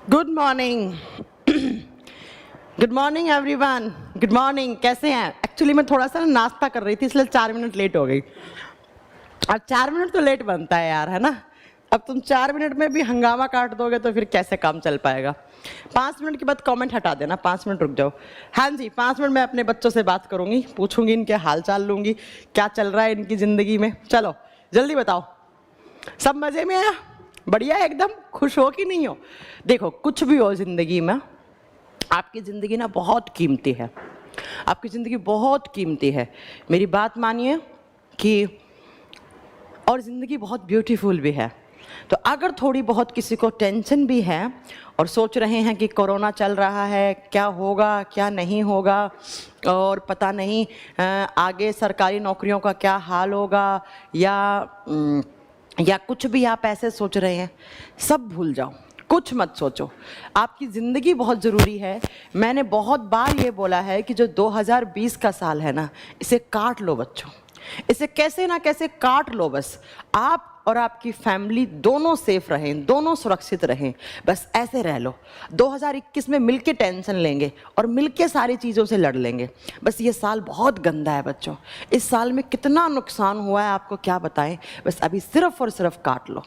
Good morning. Good morning everyone. Good morning. कैसे हैं? Actually मैं थोड़ा सा नाश्ता कर रही थी इसलिए 4 मिनट लेट हो गई। और 4 मिनट तो लेट बनता है यार, है ना? अब तुम 4 मिनट में भी हंगामा काट दोगे तो फिर कैसे काम चल पाएगा? 5 मिनट के बाद कमेंट हटा देना, 5 मिनट रुक जाओ। हाँ जी, 5 मिनट में अपने बच्चों से बात करूंगी, पूछूंगी, इनके हाल चाल लूंगी, क्या चल रहा है इनकी ज़िंदगी में। चलो जल्दी बताओ, सब मज़े में है? बढ़िया, एकदम खुश हो कि नहीं हो? देखो, कुछ भी हो ज़िंदगी में, आपकी ज़िंदगी ना बहुत कीमती है। आपकी ज़िंदगी बहुत कीमती है, मेरी बात मानिए कि और ज़िंदगी बहुत ब्यूटीफुल भी है। तो अगर थोड़ी बहुत किसी को टेंशन भी है और सोच रहे हैं कि कोरोना चल रहा है, क्या होगा क्या नहीं होगा, और पता नहीं आगे सरकारी नौकरियों का क्या हाल होगा, या कुछ भी आप ऐसे सोच रहे हैं, सब भूल जाओ, कुछ मत सोचो। आपकी ज़िंदगी बहुत ज़रूरी है। मैंने बहुत बार ये बोला है कि जो 2020 का साल है ना, इसे काट लो बच्चों, इसे कैसे ना कैसे काट लो। बस आप और आपकी फैमिली दोनों सेफ रहें, दोनों सुरक्षित रहें, बस ऐसे रह लो। 2021 में मिलके टेंशन लेंगे और मिलके सारी चीज़ों से लड़ लेंगे। बस ये साल बहुत गंदा है बच्चों, इस साल में कितना नुकसान हुआ है आपको क्या बताएं। बस अभी सिर्फ और सिर्फ काट लो,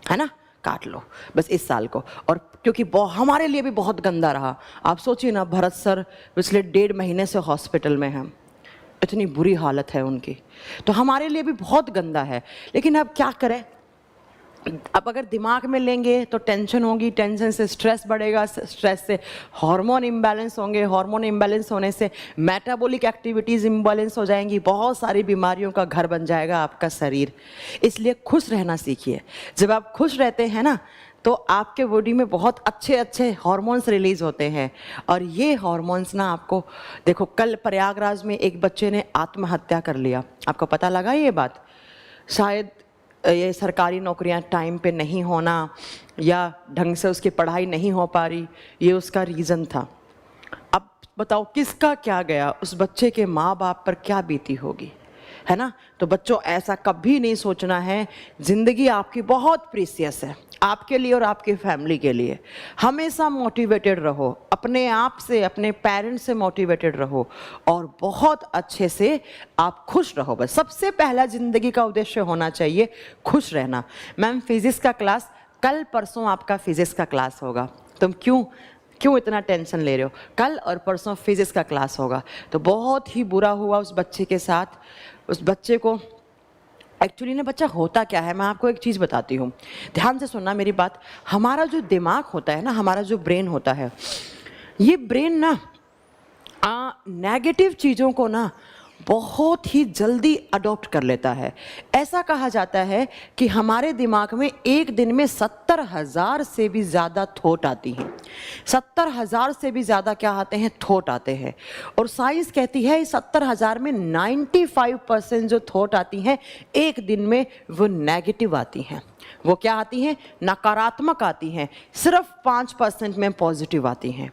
है ना? काट लो बस इस साल को। और क्योंकि हमारे लिए भी बहुत गंदा रहा। आप सोचिए ना, भरत सर पिछले 1.5 महीने से हॉस्पिटल में हैं, इतनी बुरी हालत है उनकी, तो हमारे लिए भी बहुत गंदा है। लेकिन अब क्या करें? अब अगर दिमाग में लेंगे तो टेंशन होगी, टेंशन से स्ट्रेस बढ़ेगा, स्ट्रेस से हार्मोन इम्बैलेंस होंगे, हार्मोन इम्बैलेंस होने से मेटाबॉलिक एक्टिविटीज़ इम्बैलेंस हो जाएंगी, बहुत सारी बीमारियों का घर बन जाएगा आपका शरीर। इसलिए खुश रहना सीखिए। जब आप खुश रहते हैं ना, तो आपके बॉडी में बहुत अच्छे अच्छे हार्मोन्स रिलीज होते हैं। और ये हार्मोन्स ना आपको, देखो कल प्रयागराज में एक बच्चे ने आत्महत्या कर लिया, आपको पता लगा ये बात? शायद ये सरकारी नौकरियां टाइम पे नहीं होना या ढंग से उसकी पढ़ाई नहीं हो पा रही, ये उसका रीज़न था। अब बताओ किसका क्या गया, उस बच्चे के माँ बाप पर क्या बीती होगी, है ना? तो बच्चों, ऐसा कभी नहीं सोचना है। ज़िंदगी आपकी बहुत प्रीसियस है, आपके लिए और आपकी फैमिली के लिए। हमेशा मोटिवेटेड रहो, अपने आप से, अपने पेरेंट्स से मोटिवेटेड रहो, और बहुत अच्छे से आप खुश रहो। बस सबसे पहला ज़िंदगी का उद्देश्य होना चाहिए खुश रहना। मैम फिज़िक्स का क्लास कल परसों आपका फिज़िक्स का क्लास होगा, तुम क्यों इतना टेंशन ले रहे हो? कल और परसों फिज़िक्स का क्लास होगा। तो बहुत ही बुरा हुआ उस बच्चे के साथ। उस बच्चे को एक्चुअली ना, बच्चा होता क्या है, मैं आपको एक चीज़ बताती हूँ, ध्यान से सुनना मेरी बात। हमारा जो दिमाग होता है ना, हमारा जो ब्रेन होता है, ये ब्रेन ना नेगेटिव चीज़ों को ना बहुत ही जल्दी अडॉप्ट कर लेता है। ऐसा कहा जाता है कि हमारे दिमाग में एक दिन में 70,000 से भी ज़्यादा थॉट आती हैं। 70,000 से भी ज़्यादा क्या आते हैं? थॉट आते हैं। और साइंस कहती है इस 70,000 में 95% जो थॉट आती हैं एक दिन में, वो नेगेटिव आती हैं। वो क्या आती हैं? नकारात्मक आती हैं। सिर्फ 5% में पॉजिटिव आती हैं।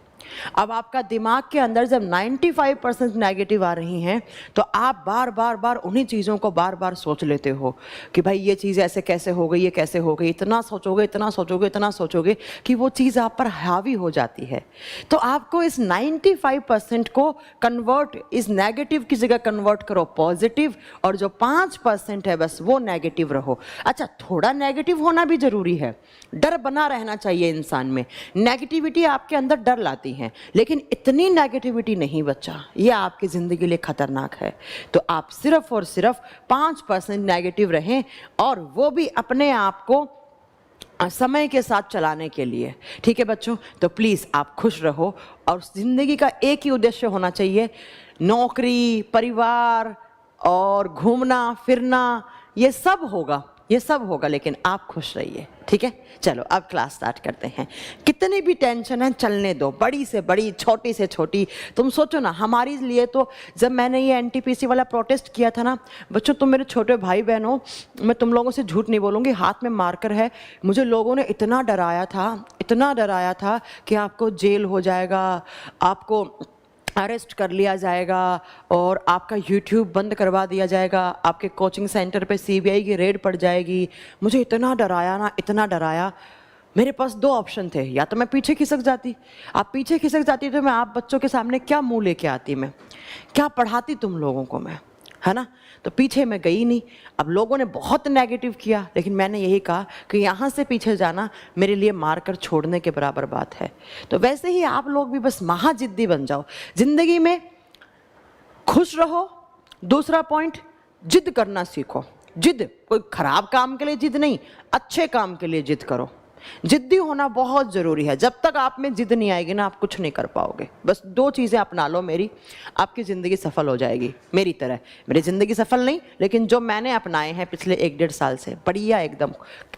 अब आपका दिमाग के अंदर जब 95% नेगेटिव आ रही हैं, तो आप बार बार उन्हीं चीज़ों को बार बार सोच लेते हो कि भाई ये चीज़ ऐसे कैसे हो गई, ये कैसे हो गई। इतना सोचोगे, इतना सोचोगे, इतना सोचोगे कि वो चीज़ आप पर हावी हो जाती है। तो आपको इस 95% को कन्वर्ट, इस नेगेटिव की जगह कन्वर्ट करो पॉजिटिव, और जो 5% है बस वो नेगेटिव रहो। अच्छा, थोड़ा नेगेटिव होना भी ज़रूरी है, डर बना रहना चाहिए इंसान में। नेगेटिविटी आपके अंदर डर लाती है, लेकिन इतनी नेगेटिविटी नहीं बच्चा, ये आपकी ज़िंदगी के लिए खतरनाक है। तो आप सिर्फ और सिर्फ 5% नेगेटिव रहें, और वो भी अपने आप को समय के साथ चलाने के लिए। ठीक है बच्चों? तो प्लीज़ आप खुश रहो, और ज़िंदगी का एक ही उद्देश्य होना चाहिए, नौकरी, परिवार और घूमना फिरना, ये सब होगा, ये सब होगा, लेकिन आप खुश रहिए। ठीक है? चलो अब क्लास स्टार्ट करते हैं। कितनी भी टेंशन है चलने दो, बड़ी से बड़ी, छोटी से छोटी। तुम सोचो ना, हमारे लिए तो जब मैंने ये एनटीपीसी वाला प्रोटेस्ट किया था ना बच्चों, तुम मेरे छोटे भाई बहन हो, मैं तुम लोगों से झूठ नहीं बोलूँगी, हाथ में मार्कर है। मुझे लोगों ने इतना डराया था, इतना डराया था कि आपको जेल हो जाएगा, आपको अरेस्ट कर लिया जाएगा, और आपका यूट्यूब बंद करवा दिया जाएगा, आपके कोचिंग सेंटर पे सीबीआई की रेड पड़ जाएगी। मुझे इतना डराया ना, इतना डराया। मेरे पास दो ऑप्शन थे, या तो मैं पीछे खिसक जाती, आप पीछे खिसक जाती तो मैं आप बच्चों के सामने क्या मुंह लेके आती, मैं क्या पढ़ाती तुम लोगों को मैं, है ना। तो पीछे मैं गई नहीं। अब लोगों ने बहुत नेगेटिव किया, लेकिन मैंने यही कहा कि यहाँ से पीछे जाना मेरे लिए मारकर छोड़ने के बराबर बात है। तो वैसे ही आप लोग भी बस महाजिद्दी बन जाओ, जिंदगी में खुश रहो। दूसरा पॉइंट, जिद करना सीखो। जिद कोई खराब काम के लिए जिद नहीं, अच्छे काम के लिए जिद करो। जिद्दी होना बहुत ज़रूरी है। जब तक आप में जिद नहीं आएगी ना, आप कुछ नहीं कर पाओगे। बस दो चीज़ें अपना लो मेरी, आपकी ज़िंदगी सफल हो जाएगी। मेरी तरह, मेरी ज़िंदगी सफल नहीं, लेकिन जो मैंने अपनाए हैं पिछले 1-1.5 साल से, बढ़िया एकदम।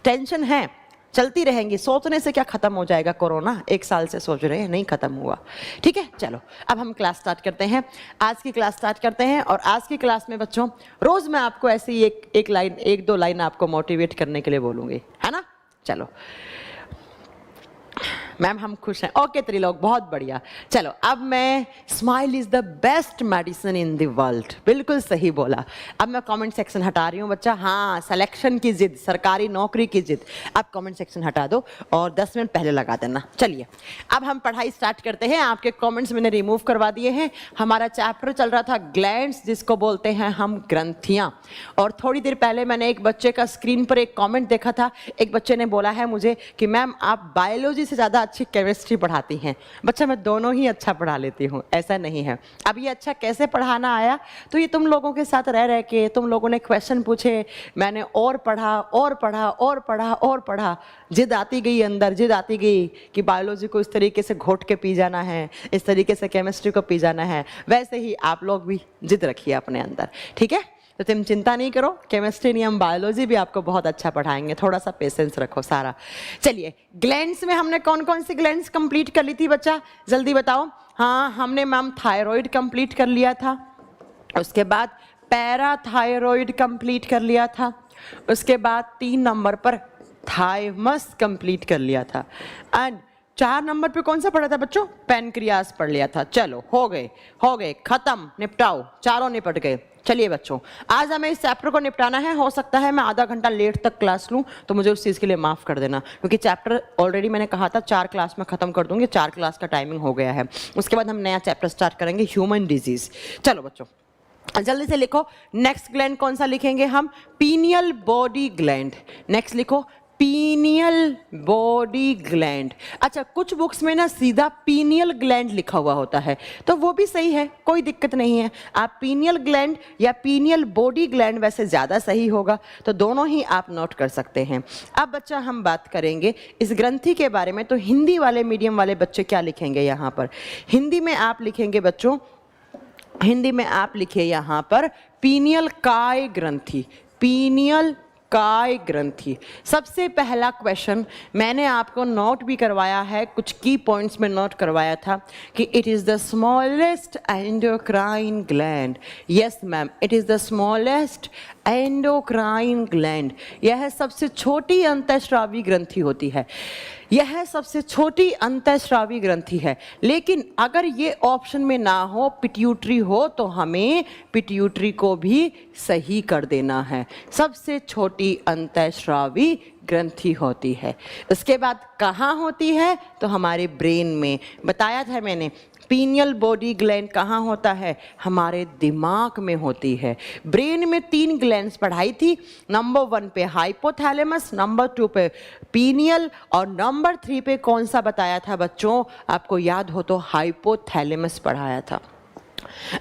टेंशन है, चलती रहेंगी। सोचने से क्या ख़त्म हो जाएगा कोरोना? 1 साल से सोच रहे हैं, नहीं ख़त्म हुआ। ठीक है, चलो अब हम क्लास स्टार्ट करते हैं। आज की क्लास स्टार्ट करते हैं। और आज की क्लास में बच्चों, रोज़ मैं आपको ऐसे ही एक दो लाइन आपको मोटिवेट करने के लिए बोलूँगी, है ना। चलो मैम हम खुश हैं, ओके त्रिलोक, बहुत बढ़िया। चलो अब मैं, smile is the best medicine in the world, बिल्कुल सही बोला। अब मैं कमेंट सेक्शन हटा रही हूँ बच्चा। हाँ, सिलेक्शन की जिद, सरकारी नौकरी की जिद, अब कमेंट सेक्शन हटा दो और 10 मिनट पहले लगा देना। चलिए अब हम पढ़ाई स्टार्ट करते हैं। आपके कमेंट्स मैंने रिमूव करवा दिए हैं। हमारा चैप्टर चल रहा था ग्लैंड्स, जिसको बोलते हैं हम ग्रंथियाँ। और थोड़ी देर पहले मैंने एक बच्चे का स्क्रीन पर एक कॉमेंट देखा था। एक बच्चे ने बोला है मुझे कि मैम आप बायोलॉजी से ज़्यादा अच्छी केमिस्ट्री पढ़ाती हैं। बच्चा मैं दोनों ही अच्छा पढ़ा लेती हूँ, ऐसा नहीं है। अब ये अच्छा कैसे पढ़ाना आया, तो ये तुम लोगों के साथ रह के, तुम लोगों ने क्वेश्चन पूछे, मैंने और पढ़ा और पढ़ा और पढ़ा और पढ़ा, जिद आती गई अंदर, जिद आती गई कि बायोलॉजी को इस तरीके से घोट के पी जाना है, इस तरीके से केमिस्ट्री को पी जाना है। वैसे ही आप लोग भी जिद रखिए अपने अंदर, ठीक है। तो तुम चिंता नहीं करो, केमिस्ट्री नहीं, हम बायोलॉजी भी आपको बहुत अच्छा पढ़ाएंगे। थोड़ा सा पेशेंस रखो सारा। चलिए, ग्लैंड्स में हमने कौन कौन सी ग्लैंड्स कंप्लीट कर ली थी बच्चा, जल्दी बताओ। हाँ, हमने मैम थायराइड कंप्लीट कर लिया था, उसके बाद पैराथायराइड कंप्लीट कर लिया था, उसके बाद 3 नंबर पर थाइमस कंप्लीट कर लिया था, एंड 4 नंबर पे कौन सा पढ़ा था बच्चों, पैनक्रियास पढ़ लिया था। चलो हो गए खत्म, निपटाओ, चारों निपट गए। चलिए बच्चों, आज हमें इस चैप्टर को निपटाना है। हो सकता है मैं आधा घंटा लेट तक क्लास लूँ, तो मुझे उस चीज़ के लिए माफ़ कर देना, क्योंकि चैप्टर ऑलरेडी मैंने कहा था 4 क्लास में ख़त्म कर दूँगी। 4 क्लास का टाइमिंग हो गया है। उसके बाद हम नया चैप्टर स्टार्ट करेंगे, ह्यूमन डिजीज़। चलो बच्चों जल्दी से लिखो, नेक्स्ट ग्लैंड कौन सा लिखेंगे हम, पीनियल बॉडी ग्लैंड। नेक्स्ट लिखो, पीनियल बॉडी ग्लैंड। अच्छा, कुछ बुक्स में ना सीधा पीनियल ग्लैंड लिखा हुआ होता है, तो वो भी सही है, कोई दिक्कत नहीं है। आप पीनियल ग्लैंड या पीनियल बॉडी ग्लैंड वैसे ज़्यादा सही होगा, तो दोनों ही आप नोट कर सकते हैं। अब बच्चा हम बात करेंगे इस ग्रंथि के बारे में। तो हिंदी वाले मीडियम वाले बच्चे क्या लिखेंगे यहाँ पर, हिंदी में आप लिखेंगे बच्चों, हिंदी में आप लिखिए यहाँ पर पीनियल काय ग्रंथि, पीनियल काय ग्रंथि। सबसे पहला क्वेश्चन मैंने आपको नोट भी करवाया है, कुछ की पॉइंट्स में नोट करवाया था कि it is the smallest endocrine gland. Yes ma'am, it is the smallest endocrine gland. यह सबसे छोटी अंतःस्रावी ग्रंथि होती है, यह सबसे छोटी अंतःस्रावी ग्रंथि है। लेकिन अगर ये ऑप्शन में ना हो, पिट्यूटरी हो, तो हमें पिट्यूटरी को भी सही कर देना है। सबसे छोटी अंतःस्रावी ग्रंथि होती है। इसके बाद कहाँ होती है, तो हमारे ब्रेन में। बताया था मैंने, पीनियल बॉडी ग्लैंड कहाँ होता है, हमारे दिमाग में होती है। ब्रेन में 3 ग्लैंड्स पढ़ाई थी, नंबर 1 पे हाइपोथैलेमस, नंबर 2 पे पीनियल, और नंबर 3 पे कौन सा बताया था बच्चों, आपको याद हो तो हाइपोथैलेमस पढ़ाया था।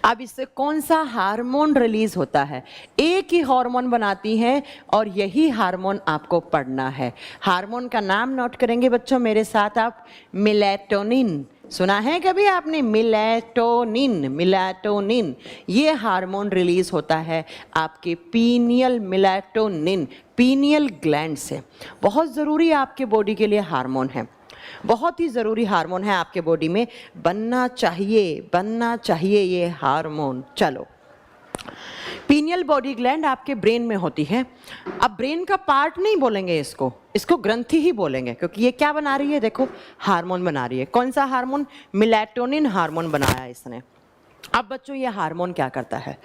अब इससे कौन सा हार्मोन रिलीज होता है, एक ही हार्मोन बनाती है, और यही हार्मोन आपको पढ़ना है। हार्मोन का नाम नोट करेंगे बच्चों मेरे साथ आप, मेलेटोनिन। सुना है कभी आपने, मेलेटोनिन, मेलेटोनिन। ये हार्मोन रिलीज होता है आपके पीनियल, मेलेटोनिन पीनियल ग्लैंड से। बहुत ज़रूरी आपके बॉडी के लिए हार्मोन है, बहुत ही ज़रूरी हार्मोन है, आपके बॉडी में बनना चाहिए ये हार्मोन। चलो, पीनियल बॉडी ग्लैंड आपके ब्रेन में होती है। अब ब्रेन का पार्ट नहीं बोलेंगे इसको ग्रंथि ही बोलेंगे, क्योंकि ये क्या बना रही है, देखो हार्मोन बना रही है। कौन सा हार्मोन, मेलेटोनिन हार्मोन बनाया इसने। अब बच्चों ये हार्मोन क्या करता है?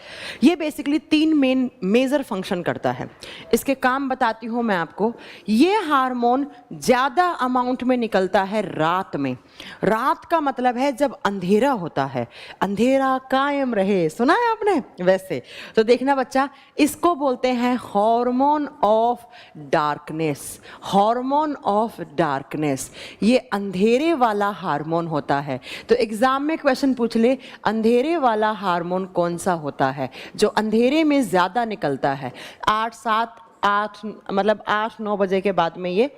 ये बेसिकली 3 मेजर फंक्शन करता है। इसके काम बताती हूँ मैं आपको। ये हार्मोन ज़्यादा अमाउंट में निकलता है रात में। रात का मतलब है जब अंधेरा होता है, अंधेरा कायम रहे, सुना है आपने? वैसे तो देखना बच्चा, इसको बोलते हैं hormone of darkness. Hormone of darkness, ये अंधेरे वाला हार्मोन होता है। तो एग्जाम में क्वेश्चन पूछ ले, अंधेरे वाला हार्मोन कौन सा होता है जो अंधेरे में ज़्यादा निकलता है? 8 मतलब 8-9 बजे के बाद में ये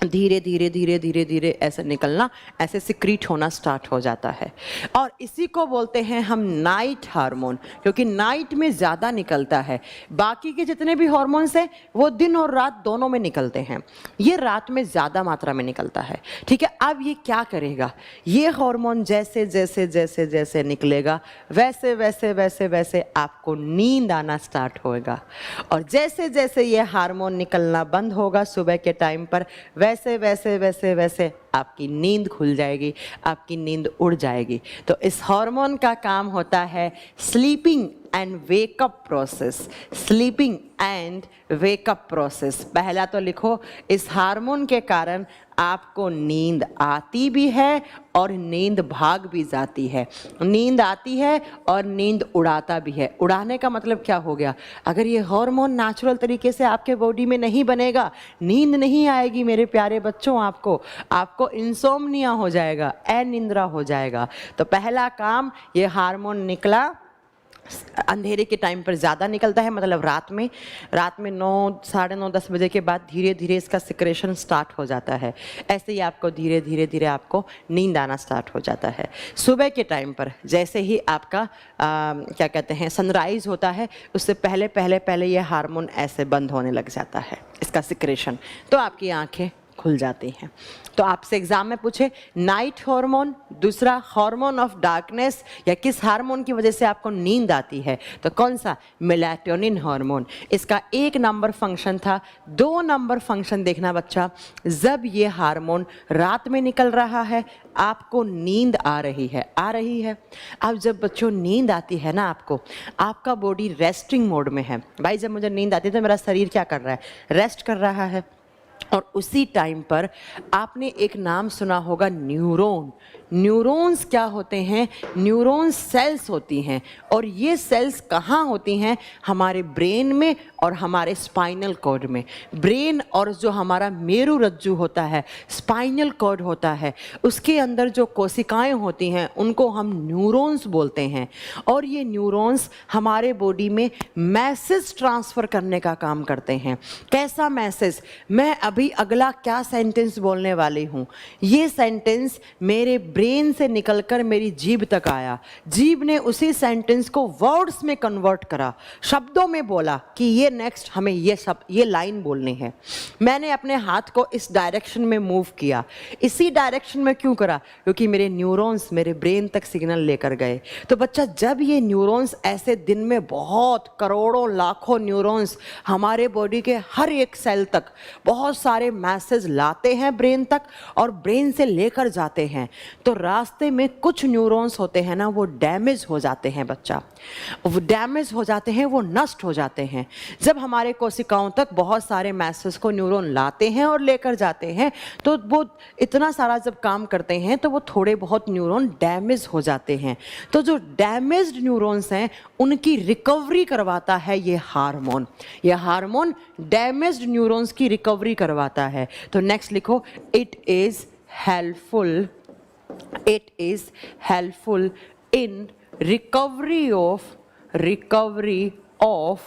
धीरे धीरे धीरे धीरे धीरे ऐसे निकलना, ऐसे सिक्रीट होना स्टार्ट हो जाता है। और इसी को बोलते हैं हम नाइट हार्मोन, क्योंकि नाइट में ज़्यादा निकलता है। बाकी के जितने भी हार्मोन्स हैं वो दिन और रात दोनों में निकलते हैं, ये रात में ज़्यादा मात्रा में निकलता है। ठीक है, अब ये क्या करेगा? ये हार्मोन जैसे जैसे जैसे जैसे निकलेगा वैसे वैसे वैसे वैसे आपको नींद आना स्टार्ट होएगा। और जैसे जैसे ये हार्मोन निकलना बंद होगा सुबह के टाइम पर, वैसे वैसे वैसे वैसे आपकी नींद खुल जाएगी, आपकी नींद उड़ जाएगी। तो इस हार्मोन का काम होता है sleeping and wake up process. Sleeping and wake up process, पहला तो लिखो, इस हार्मोन के कारण आपको नींद आती भी है और नींद भाग भी जाती है। नींद आती है और नींद उड़ाता भी है। उड़ाने का मतलब क्या हो गया? अगर ये हार्मोन नेचुरल तरीके से आपके बॉडी में नहीं बनेगा, नींद नहीं आएगी मेरे प्यारे बच्चों, आपको इंसोम्निया हो जाएगा, अनिद्रा हो जाएगा। तो पहला काम, ये हार्मोन निकला, अंधेरे के टाइम पर ज़्यादा निकलता है, मतलब रात में 9, साढ़े 9, 10 बजे के बाद धीरे धीरे इसका सिक्रेशन स्टार्ट हो जाता है। ऐसे ही आपको धीरे धीरे धीरे आपको नींद आना स्टार्ट हो जाता है। सुबह के टाइम पर जैसे ही आपका क्या कहते हैं सनराइज़ होता है, उससे पहले पहले पहले ये हार्मोन ऐसे बंद होने लग जाता है, इसका सिक्रेशन, तो आपकी आँखें खुल जाती हैं। तो आपसे एग्जाम में पूछे नाइट हार्मोन, दूसरा हार्मोन ऑफ डार्कनेस, या किस हार्मोन की वजह से आपको नींद आती है, तो कौन सा? Melatonin hormone. इसका 1 नंबर फंक्शन था। 2 नंबर फंक्शन देखना बच्चा, जब ये हार्मोन रात में निकल रहा है, आपको नींद आ रही है। अब जब बच्चों नींद आती है ना आपको, आपका बॉडी रेस्टिंग मोड में है। भाई जब मुझे नींद आती है तो मेरा शरीर क्या कर रहा है? रेस्ट कर रहा है। और उसी टाइम पर आपने एक नाम सुना होगा, न्यूरॉन। न्यूरॉन्स क्या होते हैं? न्यूरॉन सेल्स होती हैं। और ये सेल्स कहाँ होती हैं? हमारे ब्रेन में और हमारे स्पाइनल कॉर्ड में। ब्रेन और जो हमारा मेरु रज्जु होता है, स्पाइनल कॉर्ड होता है, उसके अंदर जो कोशिकाएं होती हैं उनको हम न्यूरॉन्स बोलते हैं। और ये न्यूरॉन्स हमारे बॉडी में मैसेज ट्रांसफ़र करने का काम करते हैं। कैसा मैसेज? मैं अभी अगला क्या सेंटेंस बोलने वाली हूँ, ये सेंटेंस मेरे ब्रेन से निकलकर मेरी जीभ तक आया, जीभ ने उसी सेंटेंस को वर्ड्स में कन्वर्ट करा, शब्दों में बोला कि ये नेक्स्ट हमें ये लाइन बोलनी है। मैंने अपने हाथ को इस डायरेक्शन में मूव किया। इसी डायरेक्शन में क्यों करा? क्योंकि मेरे न्यूरॉन्स मेरे ब्रेन तक सिग्नल लेकर गए। तो बच्चा, जब ये न्यूरॉन्स ऐसे दिन में बहुत करोड़ों लाखों न्यूरॉन्स हमारे बॉडी के हर एक सेल तक बहुत सारे मैसेज लाते हैं ब्रेन तक और ब्रेन से लेकर जाते हैं, तो रास्ते में कुछ न्यूरॉन्स होते हैं ना, वो डैमेज हो जाते हैं बच्चा, वो डैमेज हो जाते हैं, वो नष्ट हो जाते हैं। जब हमारे कोशिकाओं तक बहुत सारे मैसेज को न्यूरॉन लाते हैं और लेकर जाते हैं, तो वो इतना सारा जब काम करते हैं तो वो थोड़े बहुत न्यूरॉन डैमेज हो जाते हैं। तो जो डैमेज्ड न्यूरॉन्स हैं उनकी रिकवरी करवाता है ये हार्मोन। ये हार्मोन डैमेज्ड न्यूरॉन्स की रिकवरी करवाता है। तो नेक्स्ट लिखो, it is helpful in recovery of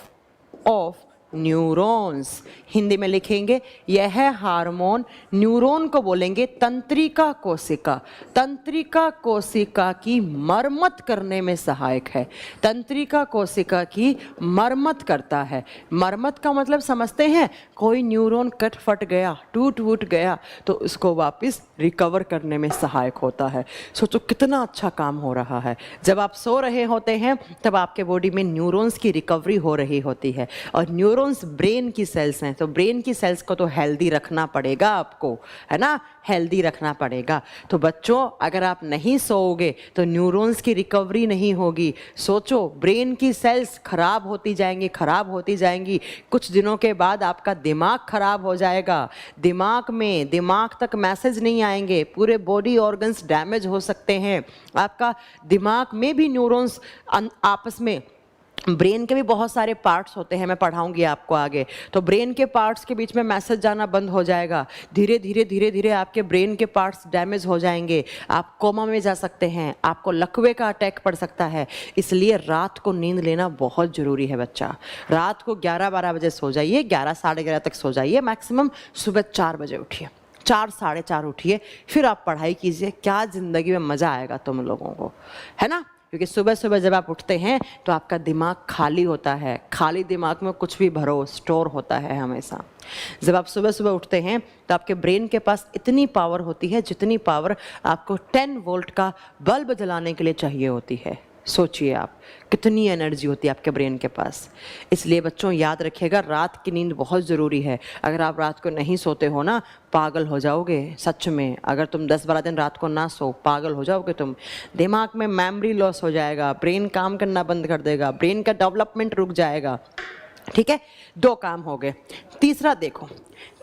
neurons. Hindi में लिखेंगे, यह हार्मोन न्यूरॉन को बोलेंगे तंत्रिका कोशिका। तंत्रिका कोशिका की मरम्मत करने में सहायक है। तंत्रिका कोशिका की मरम्मत करता है। मरम्मत का मतलब समझते हैं, कोई न्यूरॉन कट फट गया, टूट वूट गया, तो उसको वापस रिकवर करने में सहायक होता है। सोचो कितना अच्छा काम हो रहा है। जब आप सो रहे होते हैं तब आपके बॉडी में न्यूरॉन्स की रिकवरी हो रही होती है, और न्यूरॉन्स न्यूरॉन्स ब्रेन की सेल्स हैं, तो ब्रेन की सेल्स को तो हेल्दी रखना पड़ेगा आपको, है ना, हेल्दी रखना पड़ेगा। तो बच्चों अगर आप नहीं सोओगे तो न्यूरॉन्स की रिकवरी नहीं होगी। सोचो, ब्रेन की सेल्स खराब होती जाएंगी, खराब होती जाएंगी, कुछ दिनों के बाद आपका दिमाग खराब हो जाएगा, दिमाग तक मैसेज नहीं आएंगे, पूरे बॉडी ऑर्गन्स डैमेज हो सकते हैं, आपका दिमाग में भी न्यूरॉन्स आपस में, ब्रेन के भी बहुत सारे पार्ट्स होते हैं, मैं पढ़ाऊंगी आपको आगे, तो ब्रेन के पार्ट्स के बीच में मैसेज जाना बंद हो जाएगा, धीरे धीरे आपके ब्रेन के पार्ट्स डैमेज हो जाएंगे, आप कोमा में जा सकते हैं, आपको लकवे का अटैक पड़ सकता है। इसलिए रात को नींद लेना बहुत ज़रूरी है बच्चा। रात को 11-12 बजे सो जाइए, 11 साढ़े 11 तक सो जाइए, मैक्सिमम सुबह 4 बजे उठिए, 4 साढ़े 4 उठिए, फिर आप पढ़ाई कीजिए, क्या ज़िंदगी में मज़ा आएगा तुम लोगों को, है ना। क्योंकि सुबह सुबह जब आप उठते हैं तो आपका दिमाग खाली होता है, खाली दिमाग में कुछ भी भरो, स्टोर होता है हमेशा। जब आप सुबह सुबह उठते हैं तो आपके ब्रेन के पास इतनी पावर होती है जितनी पावर आपको 10 वोल्ट का बल्ब जलाने के लिए चाहिए होती है। सोचिए आप कितनी एनर्जी होती है आपके ब्रेन के पास। इसलिए बच्चों याद रखिएगा, रात की नींद बहुत ज़रूरी है। अगर आप रात को नहीं सोते हो ना, पागल हो जाओगे सच में। अगर तुम 10-12 दिन रात को ना सो, पागल हो जाओगे तुम। दिमाग में मेमोरी लॉस हो जाएगा, ब्रेन काम करना बंद कर देगा, ब्रेन का डेवलपमेंट रुक जाएगा। ठीक है, 2 काम हो गए। तीसरा देखो,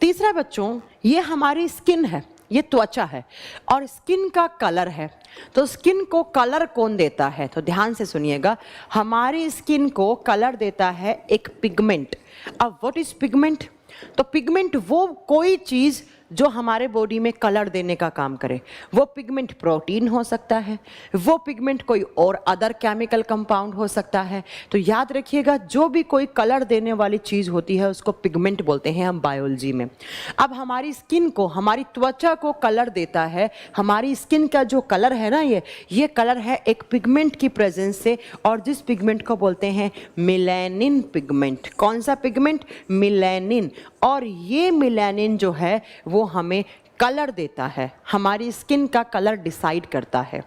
तीसरा बच्चों ये हमारी स्किन है, ये त्वचा है और स्किन का कलर है। तो स्किन को कलर कौन देता है, तो ध्यान से सुनिएगा, हमारी स्किन को कलर देता है एक पिगमेंट। अब व्हाट इज पिगमेंट, तो पिगमेंट वो कोई चीज़ जो हमारे बॉडी में कलर देने का काम करे। वो पिगमेंट प्रोटीन हो सकता है, वो पिगमेंट कोई और अदर केमिकल कंपाउंड हो सकता है। तो याद रखिएगा, जो भी कोई कलर देने वाली चीज़ होती है उसको पिगमेंट बोलते हैं हम बायोलॉजी में। अब हमारी स्किन को, हमारी त्वचा को कलर देता है, हमारी स्किन का जो कलर है ना, ये कलर है एक पिगमेंट की प्रेजेंस से, और जिस पिगमेंट को बोलते हैं मेलानिन पिगमेंट। कौन सा पिगमेंट, मेलानिन। और ये मेलानिन जो है वो हमें कलर देता है, हमारी स्किन का कलर डिसाइड करता है।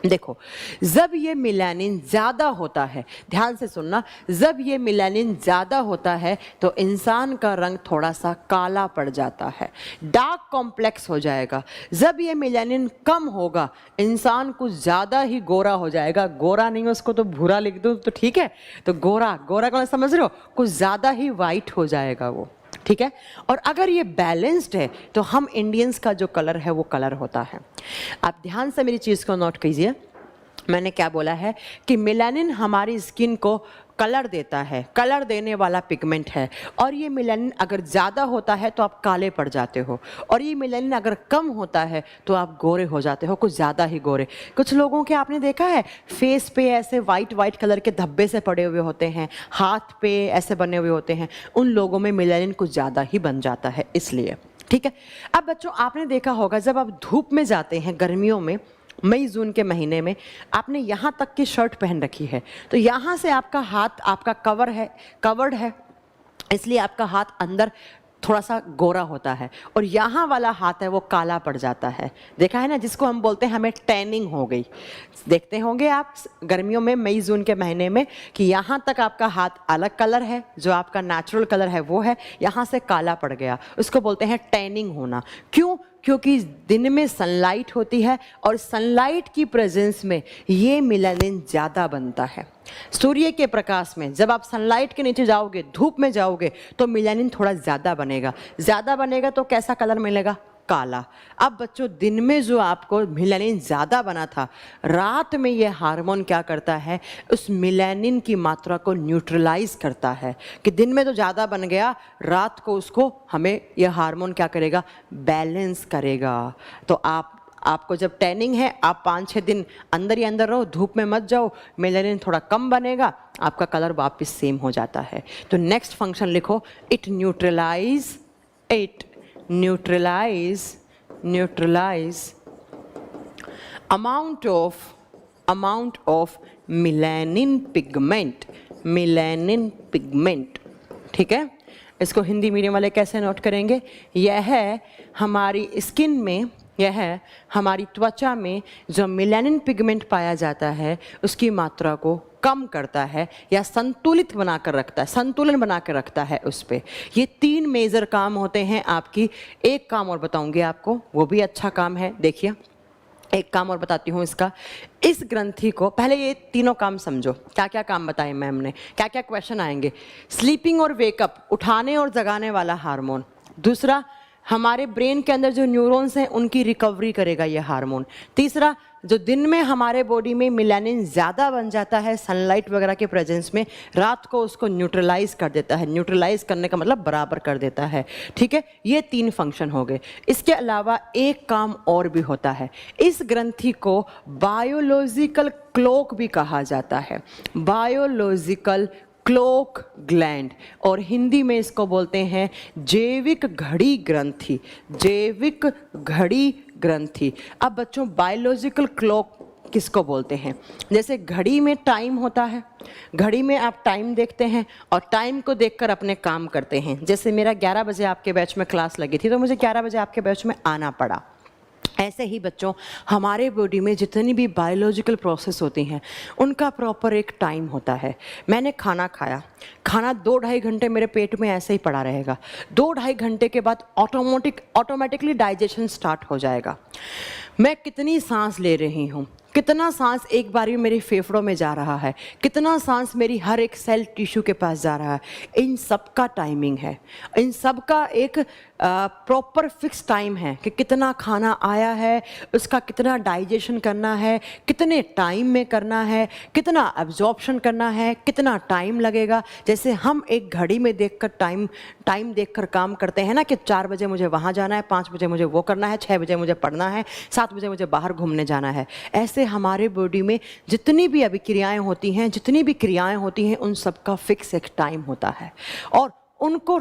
देखो, जब ये मेलानिन ज़्यादा होता है, ध्यान से सुनना, जब ये मेलानिन ज़्यादा होता है तो इंसान का रंग थोड़ा सा काला पड़ जाता है, डार्क कॉम्प्लेक्स हो जाएगा। जब ये मेलानिन कम होगा, इंसान कुछ ज़्यादा ही गोरा हो जाएगा। गोरा नहीं, उसको तो भूरा लिख दो तो ठीक है, तो गोरा, गोरा कौन समझ रहे हो, कुछ ज़्यादा ही वाइट हो जाएगा वो, ठीक है। और अगर ये बैलेंस्ड है तो हम इंडियंस का जो कलर है वो कलर होता है। आप ध्यान से मेरी चीज़ को नोट कीजिए, मैंने क्या बोला है कि मेलानिन हमारी स्किन को कलर देता है, कलर देने वाला पिगमेंट है। और ये मेलानिन अगर ज़्यादा होता है तो आप काले पड़ जाते हो, और ये मेलानिन अगर कम होता है तो आप गोरे हो जाते हो, कुछ ज़्यादा ही गोरे। कुछ लोगों के आपने देखा है फेस पे ऐसे वाइट कलर के धब्बे से पड़े हुए होते हैं, हाथ पे ऐसे बने हुए होते हैं, उन लोगों में मेलानिन कुछ ज़्यादा ही बन जाता है, इसलिए। ठीक है। अब बच्चों आपने देखा होगा, जब आप धूप में जाते हैं गर्मियों में, मई जून के महीने में, आपने यहाँ तक की शर्ट पहन रखी है, तो यहाँ से आपका हाथ आपका कवर्ड है, इसलिए आपका हाथ अंदर थोड़ा सा गोरा होता है, और यहाँ वाला हाथ है वो काला पड़ जाता है। देखा है ना, जिसको हम बोलते हैं हमें टैनिंग हो गई। देखते होंगे आप गर्मियों में, मई जून के महीने में, कि यहाँ तक आपका हाथ अलग कलर है, जो आपका नेचुरल कलर है वो है, यहाँ से काला पड़ गया, उसको बोलते हैं टैनिंग होना। क्यों? क्योंकि दिन में सनलाइट होती है, और सनलाइट की प्रेजेंस में ये मेलानिन ज़्यादा बनता है। सूर्य के प्रकाश में जब आप सनलाइट के नीचे जाओगे, धूप में जाओगे, तो मेलानिन थोड़ा ज़्यादा बनेगा तो कैसा कलर मिलेगा, काला। अब बच्चों, दिन में जो आपको मेलानिन ज़्यादा बना था, रात में ये हार्मोन क्या करता है, उस मेलानिन की मात्रा को न्यूट्रलाइज करता है, कि दिन में तो ज़्यादा बन गया, रात को उसको हमें यह हार्मोन क्या करेगा, बैलेंस करेगा। तो आपको जब टैनिंग है, आप 5-6 दिन अंदर ही अंदर रहो, धूप में मत जाओ, मेलानिन थोड़ा कम बनेगा, आपका कलर वापस सेम हो जाता है। तो नेक्स्ट फंक्शन लिखो, it neutralize amount of melanin pigment। ठीक है, इसको हिंदी मीडियम वाले कैसे नोट करेंगे, यह है हमारी स्किन में, यह है हमारी त्वचा में जो मेलानिन पिगमेंट पाया जाता है उसकी मात्रा को कम करता है या संतुलित बनाकर रखता है, संतुलन बनाकर रखता है उस पे। ये 3 मेजर काम होते हैं आपकी। एक काम और बताऊंगी आपको, वो भी अच्छा काम है। देखिए एक काम और बताती हूँ इसका। इस ग्रंथि को पहले ये तीनों काम समझो, क्या क्या काम बताए मैम ने, क्या क्या क्वेश्चन आएंगे। स्लीपिंग और वेकअप, उठाने और जगाने वाला हार्मोन। दूसरा, हमारे ब्रेन के अंदर जो न्यूरॉन्स हैं उनकी रिकवरी करेगा ये हार्मोन। तीसरा, जो दिन में हमारे बॉडी में मेलानिन ज़्यादा बन जाता है सनलाइट वगैरह के प्रेजेंस में, रात को उसको न्यूट्रलाइज कर देता है। न्यूट्रलाइज करने का मतलब बराबर कर देता है, ठीक है। ये 3 फंक्शन हो गए। इसके अलावा एक काम और भी होता है। इस ग्रंथि को बायोलॉजिकल क्लॉक भी कहा जाता है, बायोलॉजिकल क्लॉक ग्लैंड, और हिंदी में इसको बोलते हैं जैविक घड़ी ग्रंथि, जैविक घड़ी ग्रंथि। अब बच्चों बायोलॉजिकल क्लॉक किसको बोलते हैं? जैसे घड़ी में टाइम होता है, घड़ी में आप टाइम देखते हैं और टाइम को देखकर अपने काम करते हैं। जैसे मेरा 11 बजे आपके बैच में क्लास लगी थी तो मुझे 11 बजे आपके बैच में आना पड़ा। ऐसे ही बच्चों हमारे बॉडी में जितनी भी बायोलॉजिकल प्रोसेस होती हैं उनका प्रॉपर एक टाइम होता है। मैंने खाना खाया, खाना 2-2.5 घंटे मेरे पेट में ऐसे ही पड़ा रहेगा। 2-2.5 घंटे के बाद ऑटोमेटिकली डाइजेशन स्टार्ट हो जाएगा। मैं कितनी सांस ले रही हूँ, कितना सांस एक बारी में मेरे फेफड़ों में जा रहा है, कितना सांस मेरी हर एक सेल टिश्यू के पास जा रहा है, इन सब का टाइमिंग है। इन सब का एक प्रॉपर फिक्स टाइम है कि कितना खाना आया है, उसका कितना डाइजेशन करना है, कितने टाइम में करना है, कितना एब्जॉर्प्शन करना है, कितना टाइम लगेगा। जैसे हम एक घड़ी में देखकर टाइम देखकर काम करते हैं ना कि 4 बजे मुझे वहाँ जाना है, 5 बजे मुझे वो करना है, 6 बजे मुझे पढ़ना है, 7 बजे मुझे बाहर घूमने जाना है। ऐसे हमारे बॉडी में जितनी भी अभिक्रियाएं होती हैं, जितनी भी क्रियाएं होती हैं, उन सब का फिक्स एक टाइम होता है और उनको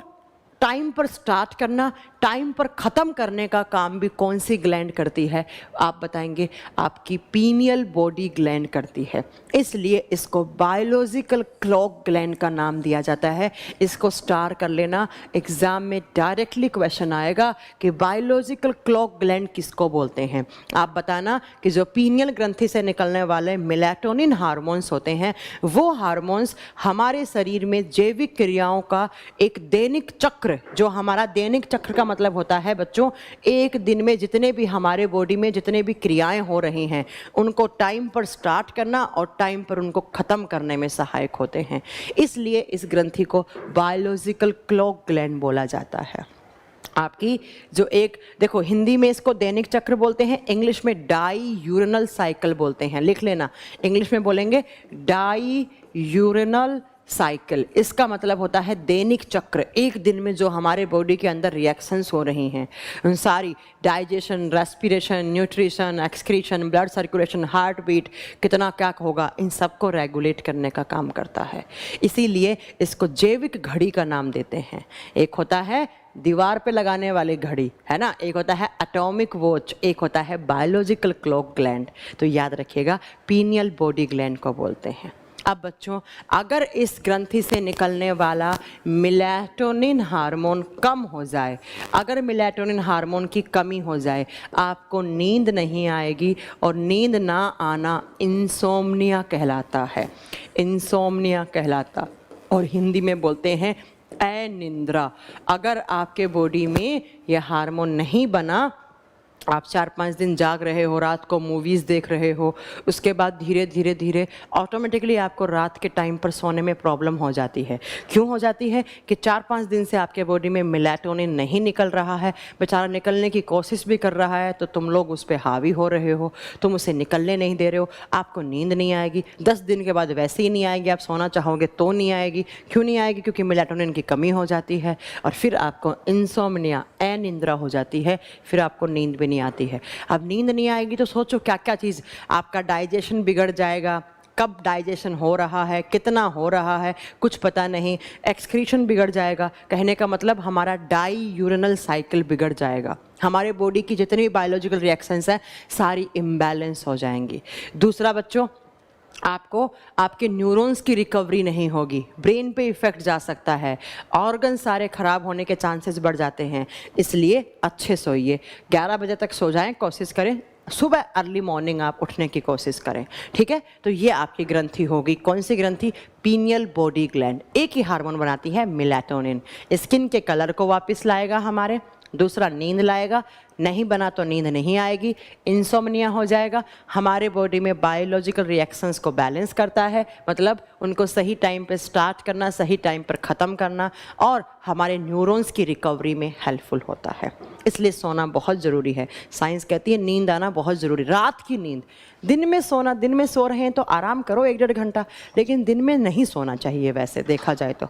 टाइम पर स्टार्ट करना, टाइम पर ख़त्म करने का काम भी कौन सी ग्लैंड करती है? आप बताएंगे, आपकी पीनियल बॉडी ग्लैंड करती है। इसलिए इसको बायोलॉजिकल क्लॉक ग्लैंड का नाम दिया जाता है। इसको स्टार कर लेना, एग्जाम में डायरेक्टली क्वेश्चन आएगा कि बायोलॉजिकल क्लॉक ग्लैंड किसको बोलते हैं। आप बताना कि जो पीनियल ग्रंथि से निकलने वाले मेलाटोनिन हार्मोन्स होते हैं, वो हार्मोन्स हमारे शरीर में जैविक क्रियाओं का एक दैनिक चक्र, जो हमारा दैनिक चक्र का मतलब होता है बच्चों, एक दिन में जितने भी हमारे बॉडी में जितने भी क्रियाएं हो रही हैं उनको टाइम पर स्टार्ट करना और टाइम पर उनको ख़त्म करने में सहायक होते हैं। इसलिए इस ग्रंथि को बायोलॉजिकल क्लॉक ग्लैंड बोला जाता है। आपकी जो एक देखो, हिंदी में इसको दैनिक चक्र बोलते हैं, इंग्लिश में डाई यूरिनल साइकिल बोलते हैं। लिख लेना, इंग्लिश में बोलेंगे डाई यूरिनल साइकिल। इसका मतलब होता है दैनिक चक्र। एक दिन में जो हमारे बॉडी के अंदर रिएक्शंस हो रही हैं, उन सारी digestion, respiration, nutrition, excretion, blood circulation, heart beat, कितना क्या होगा, इन सब को रेगुलेट करने का काम करता है। इसीलिए इसको जैविक घड़ी का नाम देते हैं। एक होता है दीवार पे लगाने वाली घड़ी, है ना, एक होता है एटॉमिक वॉच, एक होता है बायोलॉजिकल क्लॉक ग्लैंड। तो याद रखिएगा, पीनियल बॉडी ग्लैंड को बोलते हैं। अब बच्चों, अगर इस ग्रंथि से निकलने वाला मेलाटोनिन हार्मोन कम हो जाए, अगर मेलाटोनिन हार्मोन की कमी हो जाए, आपको नींद नहीं आएगी और नींद ना आना इंसोम्निया कहलाता है। इंसोम्निया कहलाता, और हिंदी में बोलते हैं अनिद्रा। अगर आपके बॉडी में यह हार्मोन नहीं बना, आप 4-5 दिन जाग रहे हो, रात को मूवीज़ देख रहे हो, उसके बाद धीरे धीरे धीरे ऑटोमेटिकली आपको रात के टाइम पर सोने में प्रॉब्लम हो जाती है। क्यों हो जाती है? कि 4-5 दिन से आपके बॉडी में मेलाटोनिन नहीं निकल रहा है, बेचारा निकलने की कोशिश भी कर रहा है, तो तुम लोग उस पर हावी हो रहे हो, तुम उसे निकलने नहीं दे रहे हो, आपको नींद नहीं आएगी। 10 दिन के बाद वैसे ही नहीं आएगी, आप सोना चाहोगे तो नहीं आएगी। क्यों नहीं आएगी? क्योंकि मेलाटोनिन की कमी हो जाती है और फिर आपको इंसोम्निया, अनिद्रा हो जाती है, फिर आपको नींद भी नहीं आती है। अब नींद नहीं आएगी तो सोचो क्या क्या चीज़, आपका डाइजेशन बिगड़ जाएगा, कब डाइजेशन हो रहा है, कितना हो रहा है, कुछ पता नहीं। एक्सक्रीशन बिगड़ जाएगा, कहने का मतलब हमारा डाई यूरिनल साइकिल बिगड़ जाएगा। हमारे बॉडी की जितनी भी बायोलॉजिकल रिएक्शंस हैं सारी इम्बैलेंस हो जाएंगी। दूसरा बच्चों, आपको आपके न्यूरॉन्स की रिकवरी नहीं होगी, ब्रेन पे इफेक्ट जा सकता है, ऑर्गन सारे खराब होने के चांसेस बढ़ जाते हैं। इसलिए अच्छे सोइए, 11 बजे तक सो जाएं, कोशिश करें सुबह अर्ली मॉर्निंग आप उठने की कोशिश करें, ठीक है। तो ये आपकी ग्रंथि होगी। कौन सी ग्रंथि? Pineal body gland. एक ही हार्मोन बनाती है मेलाटोनिन, स्किन के कलर को वापस लाएगा हमारे, दूसरा नींद लाएगा, नहीं बना तो नींद नहीं आएगी, इंसोम्निया हो जाएगा, हमारे बॉडी में बायोलॉजिकल रिएक्शंस को बैलेंस करता है, मतलब उनको सही टाइम पे स्टार्ट करना, सही टाइम पर ख़त्म करना, और हमारे न्यूरॉन्स की रिकवरी में हेल्पफुल होता है। इसलिए सोना बहुत ज़रूरी है। साइंस कहती है नींद आना बहुत ज़रूरी, रात की नींद। दिन में सोना, दिन में सो रहे हैं तो आराम करो 1-1.5 घंटा, लेकिन दिन में नहीं सोना चाहिए वैसे देखा जाए तो।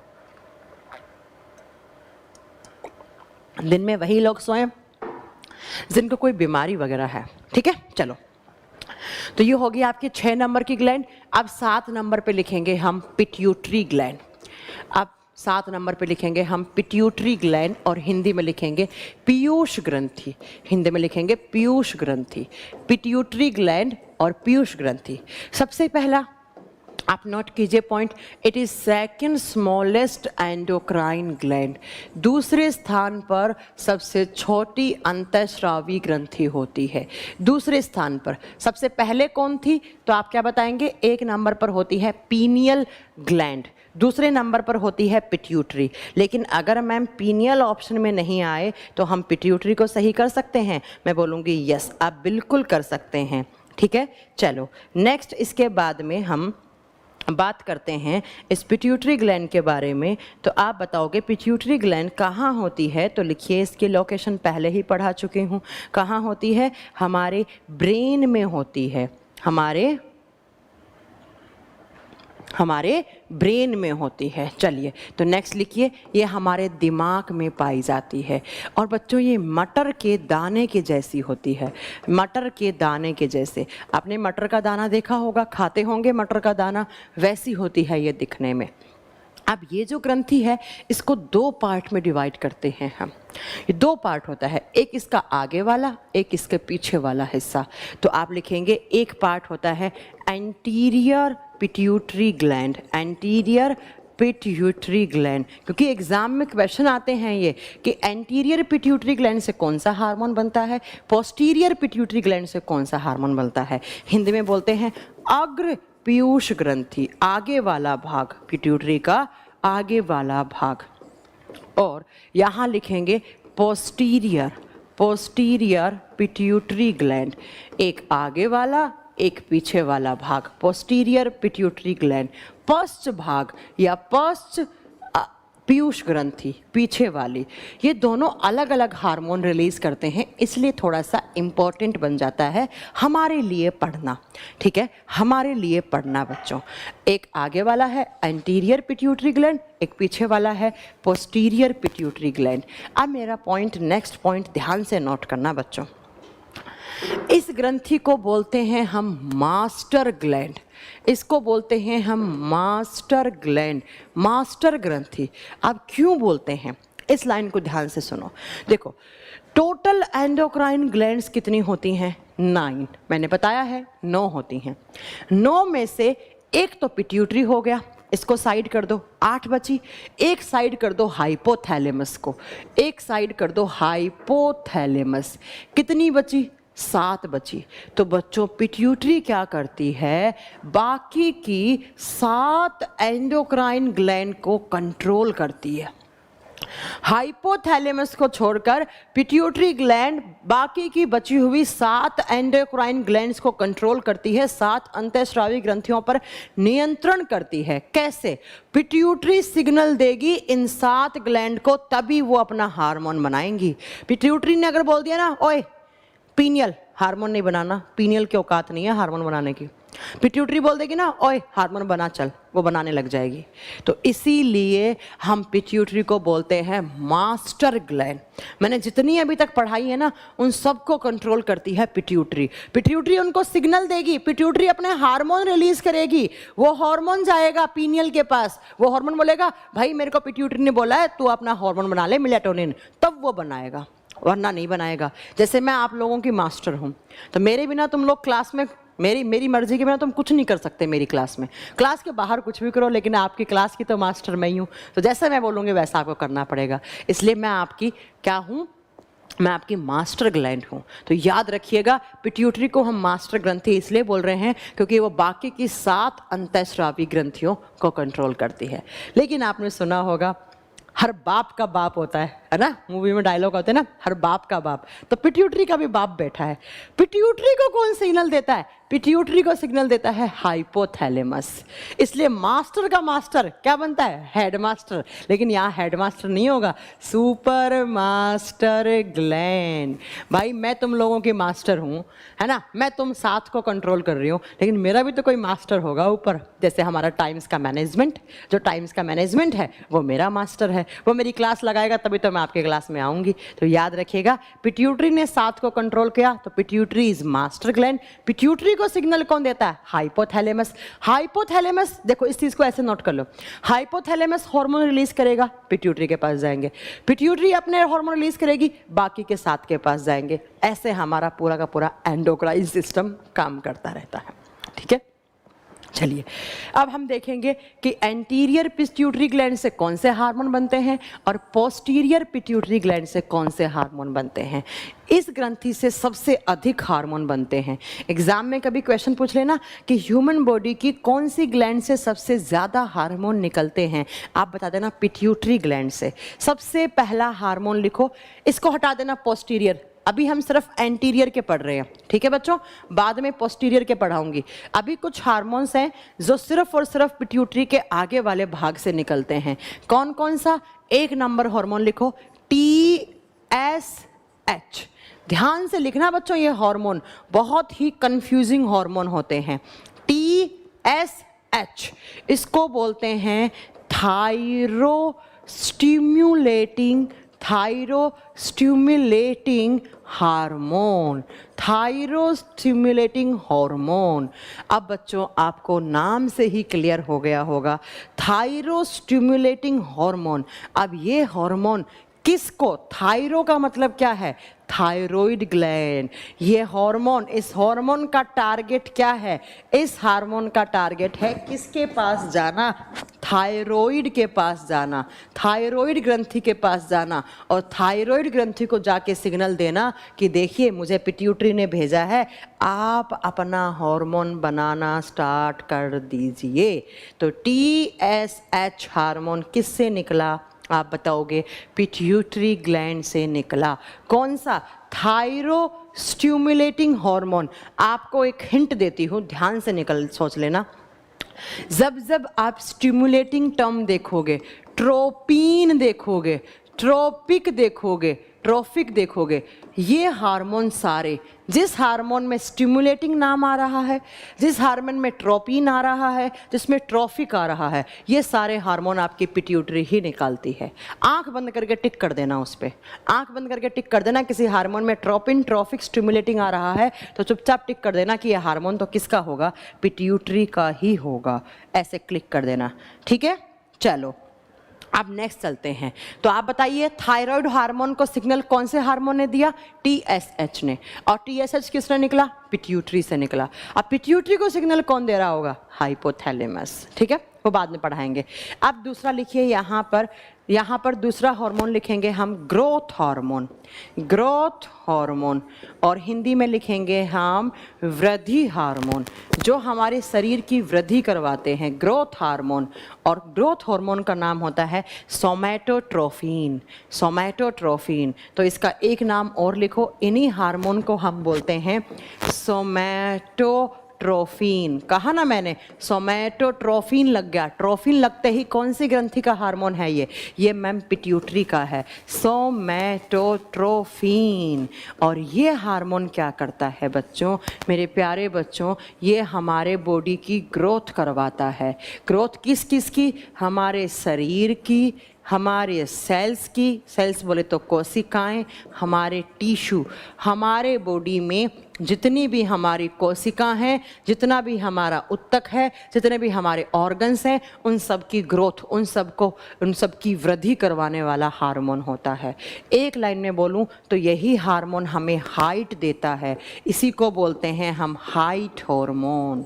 दिन में वही लोग सोएं जिनको कोई बीमारी वगैरह है, ठीक है। चलो, तो ये होगी आपकी 6 नंबर की ग्लैंड। अब 7 नंबर पे लिखेंगे हम पिट्यूटरी ग्लैंड। अब 7 नंबर पे लिखेंगे हम पिट्यूटरी ग्लैंड, और हिंदी में लिखेंगे पीयूष ग्रंथि। हिंदी में लिखेंगे पीयूष ग्रंथि, पिट्यूटरी ग्लैंड और पीयूष ग्रंथि। सबसे पहला आप नोट कीजिए point, it is second smallest endocrine gland. दूसरे स्थान पर सबसे छोटी अंतःस्रावी ग्रंथि होती है। दूसरे स्थान पर सबसे पहले कौन थी? तो आप क्या बताएंगे? 1 नंबर पर होती है पीनियल ग्लैंड, दूसरे नंबर पर होती है पिट्यूटरी। लेकिन अगर मैम पीनियल ऑप्शन में नहीं आए तो हम पिट्यूटरी को सही कर सकते हैं। मैं बोलूँगी यस, आप बिल्कुल कर सकते हैं, ठीक है। चलो नेक्स्ट, इसके बाद में हम बात करते हैं इस पिट्यूटरी ग्लैंड के बारे में। तो आप बताओगे पिट्यूटरी ग्लैंड कहाँ होती है? तो लिखिए, इसकी लोकेशन पहले ही पढ़ा चुकी हूँ। कहाँ होती है? हमारे ब्रेन में होती है, हमारे ब्रेन में होती है। चलिए, तो नेक्स्ट लिखिए, ये हमारे दिमाग में पाई जाती है। और बच्चों ये मटर के दाने के जैसी होती है, मटर के दाने के जैसे। आपने मटर का दाना देखा होगा, खाते होंगे मटर का दाना, वैसी होती है ये दिखने में। अब ये जो ग्रंथि है इसको 2 पार्ट में डिवाइड करते हैं हम। ये 2 पार्ट होता है, एक इसका आगे वाला, एक इसके पीछे वाला हिस्सा। तो आप लिखेंगे एक पार्ट होता है anterior pituitary gland, anterior pituitary gland, क्योंकि एग्जाम में क्वेश्चन आते हैं ये कि एंटीरियर पिट्यूटरी ग्लैंड से कौन सा हार्मोन बनता है, पोस्टीरियर पिट्यूटरी ग्लैंड से कौन सा हार्मोन बनता है। हिंदी में बोलते हैं अग्र पीयूष ग्रंथि, आगे वाला भाग, पिट्यूटरी का आगे वाला भाग। और यहाँ लिखेंगे पोस्टीरियर, पोस्टीरियर पिट्यूटरी ग्लैंड, एक आगे वाला एक पीछे वाला भाग, पोस्टीरियर पिट्यूटरी ग्लैंड। पश्च भाग या पश्च पीयूष ग्रंथि, पीछे वाली, ये दोनों अलग अलग हार्मोन रिलीज करते हैं, इसलिए थोड़ा सा इम्पोर्टेंट बन जाता है हमारे लिए पढ़ना, ठीक है, हमारे लिए पढ़ना बच्चों। एक आगे वाला है एंटीरियर पिट्यूटरी ग्लैंड, एक पीछे वाला है पोस्टीरियर पिट्यूटरी ग्लैंड। अब मेरा पॉइंट, नेक्स्ट पॉइंट ध्यान से नोट करना बच्चों। इस ग्रंथि को बोलते हैं हम मास्टर ग्लैंड, इसको बोलते हैं हम मास्टर ग्लैंड, मास्टर ग्रंथि। अब क्यों बोलते हैं, इस लाइन को ध्यान से सुनो। देखो, टोटल एंडोक्राइन ग्लैंड्स कितनी होती हैं? 9, मैंने बताया है 9 होती हैं। 9 में से एक तो पिट्यूटरी हो गया, इसको साइड कर दो, 8 बची। एक साइड कर दो हाइपोथैलेमस को, एक साइड कर दो हाइपोथैलेमस, कितनी बची? 7 बची। तो बच्चों पिट्यूटरी क्या करती है? बाकी की 7 एंडोक्राइन ग्लैंड को कंट्रोल करती है। हाइपोथैलेमस को छोड़कर पिट्यूटरी ग्लैंड बाकी की बची हुई 7 एंडोक्राइन ग्लैंड्स को कंट्रोल करती है, 7 अंतःस्रावी ग्रंथियों पर नियंत्रण करती है। कैसे? पिट्यूटरी सिग्नल देगी इन 7 ग्लैंड को, तभी वो अपना हार्मोन बनाएंगी। पिट्यूटरी ने अगर बोल दिया ना, ओए पीनियल हार्मोन नहीं बनाना, पीनियल की औकात नहीं है हार्मोन बनाने की, पिट्यूटरी बोल देगी ना, ओए हार्मोन बना चल, वो बनाने लग जाएगी। तो इसीलिए हम पिट्यूटरी को बोलते हैं मास्टर ग्लैंड। मैंने जितनी अभी तक पढ़ाई है ना, उन सबको कंट्रोल करती है पिट्यूटरी। पिट्यूटरी उनको सिग्नल देगी, पिट्यूटरी अपने हार्मोन रिलीज करेगी, वो हार्मोन जाएगा पीनियल के पास, वो हार्मोन बोलेगा भाई मेरे को पिट्यूटरी ने बोला है तू अपना हार्मोन बना ले मेलाटोनिन, तब वो बनाएगा, वरना नहीं बनाएगा। जैसे मैं आप लोगों की मास्टर हूँ, तो मेरे बिना तुम लोग क्लास में मेरी मर्जी के बिना तुम कुछ नहीं कर सकते मेरी क्लास में। क्लास के बाहर कुछ भी करो, लेकिन आपकी क्लास की तो मास्टर मैं ही हूँ, तो जैसा मैं बोलूँगी वैसा आपको करना पड़ेगा। इसलिए मैं आपकी क्या हूँ, मैं आपकी मास्टर ग्लैंड हूँ। तो याद रखिएगा, पिट्यूटरी को हम मास्टर ग्रंथि इसलिए बोल रहे हैं क्योंकि वो बाकी की 7 अंतःस्रावी ग्रंथियों को कंट्रोल करती है। लेकिन आपने सुना होगा हर बाप का बाप होता है ना, मूवी में डायलॉग होते हैं ना, हर बाप का बाप, तो पिट्यूटरी का भी बाप बैठा है। पिट्यूटरी को कौन सिग्नल देता है? पिट्यूटरी को सिग्नल देता है हाइपोथैलेमस। इसलिए मास्टर का मास्टर क्या बनता है? हेडमास्टर। लेकिन यहाँ हेडमास्टर नहीं होगा, सुपर मास्टर ग्लैंड। भाई मैं तुम लोगों की मास्टर हूँ, है ना, मैं तुम 7 को कंट्रोल कर रही हूँ, लेकिन मेरा भी तो कोई मास्टर होगा ऊपर। जैसे हमारा टाइम्स का मैनेजमेंट, जो टाइम्स का मैनेजमेंट है वो मेरा मास्टर है, वो मेरी क्लास लगाएगा तभी तो मैं आपके क्लास में आऊंगी। तो याद रखिएगा, पिट्यूटरी ने 7 को कंट्रोल किया, तो pituitary is master gland. Pituitary को सिग्नल कौन देता है? हाइपोथैलेमस। हाइपोथैलेमस, देखो इस चीज को ऐसे नोट कर लो, हाइपोथैलेमस हार्मोन रिलीज करेगा, पिट्यूटरी के पास जाएंगे, पिट्यूटरी अपने हार्मोन रिलीज करेगी, बाकी के 7 के पास जाएंगे। ऐसे हमारा पूरा का पूरा एंडोक्राइन सिस्टम काम करता रहता है। ठीक है, चलिए अब हम देखेंगे कि एंटीरियर पिट्यूटरी ग्लैंड से कौन से हार्मोन बनते हैं और पोस्टीरियर पिट्यूटरी ग्लैंड से कौन से हार्मोन बनते हैं। इस ग्रंथि से सबसे अधिक हार्मोन बनते हैं। एग्जाम में कभी क्वेश्चन पूछ लेना कि ह्यूमन बॉडी की कौन सी ग्लैंड से सबसे ज़्यादा हार्मोन निकलते हैं, आप बता देना पिट्यूटरी ग्लैंड से। सबसे पहला हार्मोन लिखो, इसको हटा देना पोस्टीरियर। अभी हम सिर्फ एंटीरियर के पढ़ रहे हैं, ठीक है बच्चों, बाद में पोस्टीरियर के पढ़ाऊंगी। अभी कुछ हार्मोन्स हैं जो सिर्फ और सिर्फ पिट्यूटरी के आगे वाले भाग से निकलते हैं। कौन कौन सा? 1 नंबर हार्मोन लिखो, TSH। ध्यान से लिखना बच्चों, ये हार्मोन बहुत ही कंफ्यूजिंग हार्मोन होते हैं। TSH, इसको बोलते हैं थायरोस्टिम्युलेटिंग हार्मोन। थायरोस्टिम्युलेटिंग हार्मोन। अब बच्चों आपको नाम से ही क्लियर हो गया होगा, थायरोस्टिम्युलेटिंग हार्मोन। अब ये हार्मोन किसको, थायरो का मतलब क्या है? Thyroid gland. ये हार्मोन, इस हार्मोन का टारगेट क्या है? इस हार्मोन का टारगेट है किसके पास जाना? थायरॉइड के पास जाना, थायरॉइड ग्रंथि के पास जाना, और थायरॉइड ग्रंथि को जाके सिग्नल देना कि देखिए मुझे पिट्यूटरी ने भेजा है, आप अपना हार्मोन बनाना स्टार्ट कर दीजिए। तो TSH हार्मोन किससे निकला? आप बताओगे, पिट्यूटरी ग्लैंड से निकला। कौन सा? थायरोस्टिम्युलेटिंग हार्मोन। आपको एक हिंट देती हूँ, ध्यान से सोच लेना। जब जब आप स्टिमुलेटिंग टर्म देखोगे, ट्रोपिन देखोगे, ट्रोपिक देखोगे, ट्रोफिक देखोगे, ये हार्मोन सारे, जिस हार्मोन में स्टिमुलेटिंग नाम आ रहा है, जिस हार्मोन में ट्रोपिन आ रहा है, जिसमें ट्रोफिक आ रहा है, ये सारे हार्मोन आपकी पिट्यूटरी ही निकालती है। आंख बंद करके टिक कर देना उस पर, आंख बंद करके टिक कर देना। किसी हार्मोन में ट्रोपिन, ट्रोफिक, स्टिमुलेटिंग आ रहा है तो चुपचाप टिक कर देना कि यह हार्मोन तो किसका होगा? पिट्यूटरी का ही होगा। ऐसे क्लिक कर देना, ठीक है। चलो अब नेक्स्ट चलते हैं। तो आप बताइए, थायराइड हार्मोन को सिग्नल कौन से हार्मोन ने दिया? TSH ने। और TSH किसने निकला? पिट्यूटरी से निकला। अब पिट्यूटरी को सिग्नल कौन दे रहा होगा? हाइपोथैलेमस, ठीक है, वो बाद में पढ़ाएंगे। अब दूसरा लिखिए, यहाँ पर दूसरा हार्मोन लिखेंगे हम ग्रोथ हार्मोन, ग्रोथ हार्मोन, और हिंदी में लिखेंगे हम वृद्धि हार्मोन, जो हमारे शरीर की वृद्धि करवाते हैं, ग्रोथ हार्मोन। और ग्रोथ हार्मोन का नाम होता है सोमैटोट्रोफिन, सोमैटोट्रोफिन। तो इसका एक नाम और लिखो, इन्हीं हार्मोन को हम बोलते हैं सोमैटोट्रोफिन। कहा ना मैंने, सोमैटोट्रोफिन लग गया, ट्रोफिन लगते ही कौन सी ग्रंथि का हार्मोन है ये मैम पिट्यूटरी का है, सोमैटोट्रोफिन। और ये हार्मोन क्या करता है बच्चों, मेरे प्यारे बच्चों? ये हमारे बॉडी की ग्रोथ करवाता है। ग्रोथ किस किस की? हमारे शरीर की, हमारे सेल्स की, सेल्स बोले तो कोशिकाएं, हमारे टिश्यू, हमारे बॉडी में जितनी भी हमारी कोशिका हैं, जितना भी हमारा उत्तक है, जितने भी हमारे ऑर्गन्स हैं, उन सब की ग्रोथ, उन सब की वृद्धि करवाने वाला हार्मोन होता है। एक लाइन में बोलूं तो यही हार्मोन हमें हाइट देता है, इसी को बोलते हैं हम हाइट हार्मोन।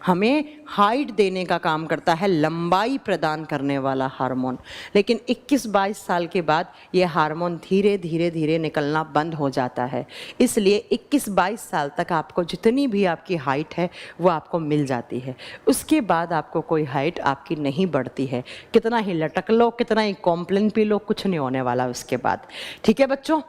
हमें हाइट देने का काम करता है, लंबाई प्रदान करने वाला हार्मोन। लेकिन 21-22 साल के बाद ये हार्मोन धीरे धीरे निकलना बंद हो जाता है। इसलिए 21-22 साल तक आपको जितनी भी आपकी हाइट है वो आपको मिल जाती है। उसके बाद आपको कोई हाइट आपकी नहीं बढ़ती है। कितना ही लटक लो, कितना ही कॉम्प्लेन पी लो, कुछ नहीं होने वाला उसके बाद। ठीक है बच्चों,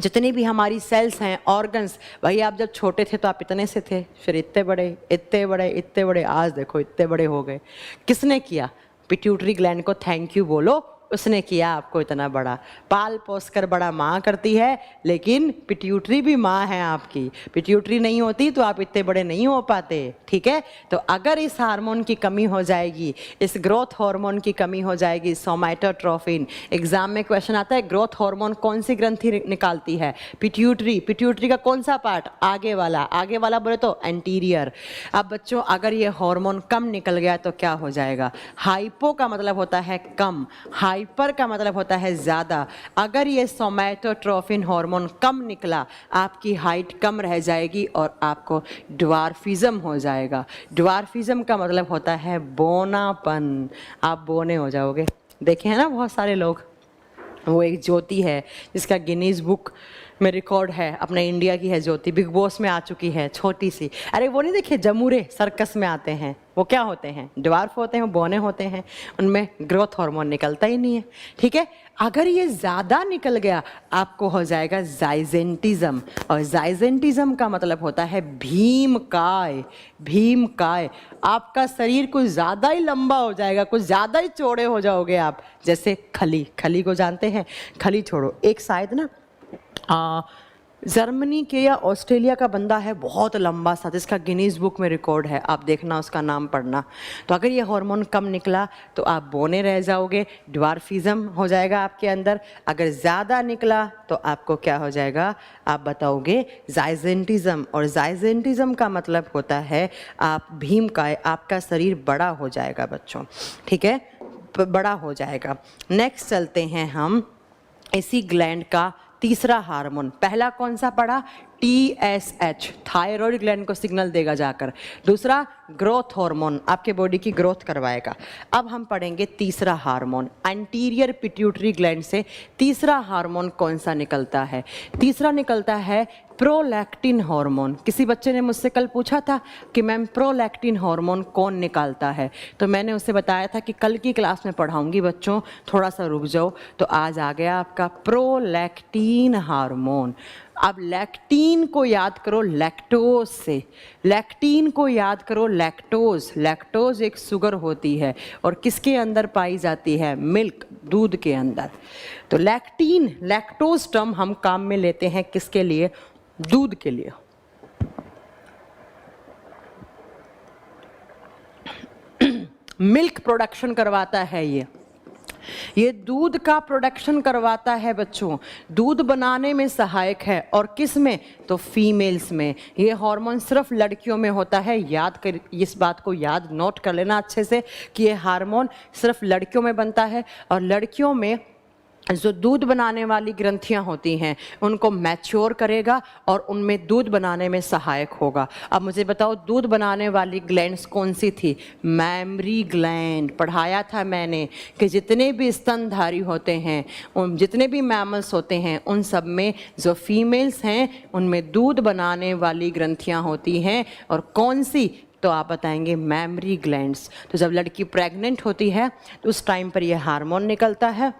जितनी भी हमारी सेल्स हैं, ऑर्गन्स, भाई आप जब छोटे थे तो आप इतने से थे, फिर इतने बड़े इतने बड़े इतने बड़े, आज देखो इतने बड़े हो गए। किसने किया? पिट्यूटरी ग्लैंड को थैंक यू बोलो, उसने किया आपको इतना बड़ा। पाल पोस कर बड़ा माँ करती है, लेकिन पिट्यूटरी भी माँ है आपकी। पिट्यूटरी नहीं होती तो आप इतने बड़े नहीं हो पाते। ठीक है, तो अगर इस हार्मोन की कमी हो जाएगी, इस ग्रोथ हार्मोन की कमी हो जाएगी, सोमैटोट्रोफिन, एग्जाम में क्वेश्चन आता है ग्रोथ हार्मोन कौन सी ग्रंथि निकालती है? पिट्यूटरी। पिट्यूटरी का कौन सा पार्ट? आगे वाला। आगे वाला बोले तो एंटीरियर। अब बच्चों अगर ये हार्मोन कम निकल गया तो क्या हो जाएगा? हाइपो का मतलब होता है कम, हाइपर का मतलब होता है ज़्यादा। अगर ये सोमैटोट्रोफिन हार्मोन कम निकला, आपकी हाइट कम रह जाएगी और आपको ड्वार्फिज्म हो जाएगा। ड्वार्फिज्म का मतलब होता है बोनापन, आप बोने हो जाओगे। देखे हैं ना बहुत सारे लोग। वो एक ज्योति है जिसका गिनीज बुक में रिकॉर्ड है, अपने इंडिया की है ज्योति, बिग बॉस में आ चुकी है, छोटी सी। अरे वो नहीं देखे जमूरे सर्कस में आते हैं, वो क्या होते हैं? ड्वार्फ होते हैं, वो बोने होते हैं, उनमें ग्रोथ हार्मोन निकलता ही नहीं है। ठीक है, अगर ये ज़्यादा निकल गया आपको हो जाएगा जाइजेंटिज्म, और जाइजेंटिज्म का मतलब होता है भीमकाय। भीमकाय, आपका शरीर कुछ ज़्यादा ही लंबा हो जाएगा, कुछ ज़्यादा ही चौड़े हो जाओगे आप। जैसे खली, खली को जानते हैं? खली छोड़ो, एक शायद ना जर्मनी के या ऑस्ट्रेलिया का बंदा है, बहुत लंबा सा, जिसका गिनीज बुक में रिकॉर्ड है, आप देखना, उसका नाम पढ़ना। तो अगर ये हार्मोन कम निकला तो आप बोने रह जाओगे, ड्वार्फिज्म हो जाएगा आपके अंदर। अगर ज़्यादा निकला तो आपको क्या हो जाएगा? आप बताओगे जाइजेंटिज्म। और जाइजेंटिज्म का मतलब होता है आप भीमकाय, आपका शरीर बड़ा हो जाएगा बच्चों। ठीक है, बड़ा हो जाएगा। नेक्स्ट चलते हैं हम इसी ग्लैंड का तीसरा हार्मोन। पहला कौन सा पढ़ा? TSH, थायराइड ग्लैंड को सिग्नल देगा जाकर। दूसरा ग्रोथ हार्मोन, आपके बॉडी की ग्रोथ करवाएगा। अब हम पढ़ेंगे तीसरा हार्मोन। एंटीरियर पिट्यूटरी ग्लैंड से तीसरा हार्मोन कौन सा निकलता है? तीसरा निकलता है प्रोलैक्टिन हार्मोन। किसी बच्चे ने मुझसे कल पूछा था कि मैम प्रोलैक्टिन हार्मोन कौन निकालता है, तो मैंने उसे बताया था कि कल की क्लास में पढ़ाऊंगी बच्चों, थोड़ा सा रुक जाओ। तो आज आ गया आपका प्रोलैक्टिन हार्मोन। अब लैक्टीन को याद करो लैक्टोज से, लैक्टीन को याद करो लैक्टोज। लैक्टोज एक शुगर होती है और किसके अंदर पाई जाती है? मिल्क, दूध के अंदर। तो लैक्टीन, लैक्टोज टर्म हम काम में लेते हैं किसके लिए? दूध के लिए। मिल्क प्रोडक्शन करवाता है ये दूध का प्रोडक्शन करवाता है बच्चों, दूध बनाने में सहायक है। और किस में? तो फीमेल्स में। ये हार्मोन सिर्फ लड़कियों में होता है, याद कर, इस बात को याद नोट कर लेना अच्छे से कि ये हार्मोन सिर्फ लड़कियों में बनता है। और लड़कियों में जो दूध बनाने वाली ग्रंथियां होती हैं उनको मैच्योर करेगा और उनमें दूध बनाने में सहायक होगा। अब मुझे बताओ दूध बनाने वाली ग्लैंड्स कौन सी थी? Mammary gland. पढ़ाया था मैंने कि जितने भी स्तनधारी होते हैं, जितने भी मैमल्स होते हैं, उन सब में जो फीमेल्स हैं उनमें दूध बनाने वाली ग्रंथियाँ होती हैं। और कौन सी? तो आप बताएंगे मैमरी ग्लैंड्स। तो जब लड़की प्रेग्नेंट होती है तो उस टाइम पर यह हार्मोन निकलता है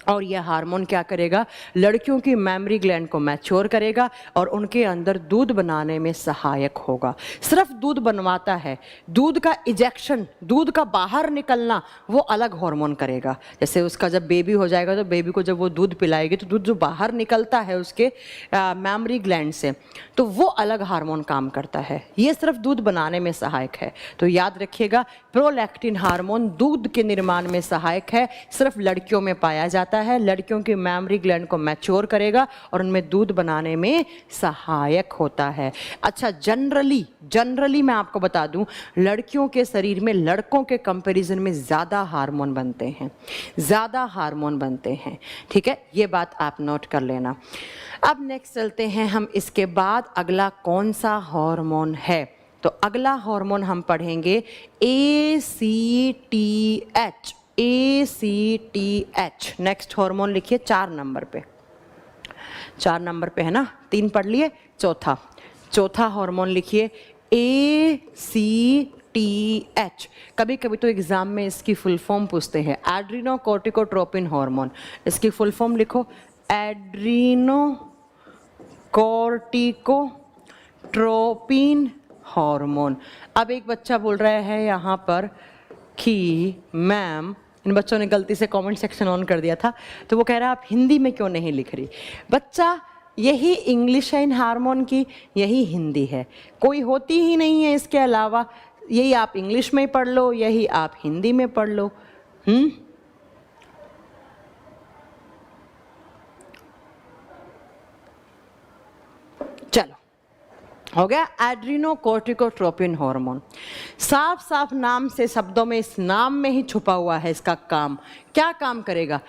और यह हार्मोन क्या करेगा? लड़कियों की मैमरी ग्लैंड को मैच्योर करेगा और उनके अंदर दूध बनाने में सहायक होगा। सिर्फ दूध बनवाता है, दूध का इजेक्शन, दूध का बाहर निकलना वो अलग हार्मोन करेगा। जैसे उसका जब बेबी हो जाएगा तो बेबी को जब वो दूध पिलाएगी तो दूध जो बाहर निकलता है उसके मैमरी ग्लैंड से, तो वो अलग हार्मोन काम करता है। ये सिर्फ दूध बनाने में सहायक है। तो याद रखिएगा प्रोलैक्टिन हार्मोन दूध के निर्माण में सहायक है, सिर्फ लड़कियों में पाया जाता जाता है, लड़कियों की मैमरी ग्लैंड को मैच्योर करेगा और उनमें दूध बनाने में सहायक होता है। अच्छा, जनरली मैं आपको बता दूं, लड़कियों के शरीर में लड़कों के कंपैरिजन में ज़्यादा हार्मोन बनते हैं, ठीक है, ये बात आप नोट कर लेना। अब नेक्स्ट चलते हैं हम, इसके बाद अगला कौन सा हार्मोन है, तो अगला हार्मोन हम पढ़ेंगे ACTH। नेक्स्ट हार्मोन लिखिए 4 नंबर पे है ना, 3 पढ़ लिए, चौथा हार्मोन लिखिए ACTH। कभी कभी तो एग्जाम में इसकी फुल फॉर्म पूछते हैं, एड्रीनोकोर्टिकोट्रोपिन हार्मोन। इसकी फुल फॉर्म लिखो, एड्रीनोकोर्टिकोट्रोपिन हार्मोन। अब एक बच्चा बोल रहा है यहाँ पर कि मैम, इन बच्चों ने गलती से कमेंट सेक्शन ऑन कर दिया था, तो वो कह रहा है आप हिंदी में क्यों नहीं लिख रही। बच्चा, यही इंग्लिश है इन हार्मोन की, यही हिंदी है, कोई होती ही नहीं है इसके अलावा। यही आप इंग्लिश में पढ़ लो, यही आप हिंदी में पढ़ लो। चलो, हो गया एड्रीनोकोर्टिकोट्रोपिन हार्मोन। साफ नाम से, शब्दों में, इस नाम में ही छुपा हुआ है इसका काम। क्या काम करेगा?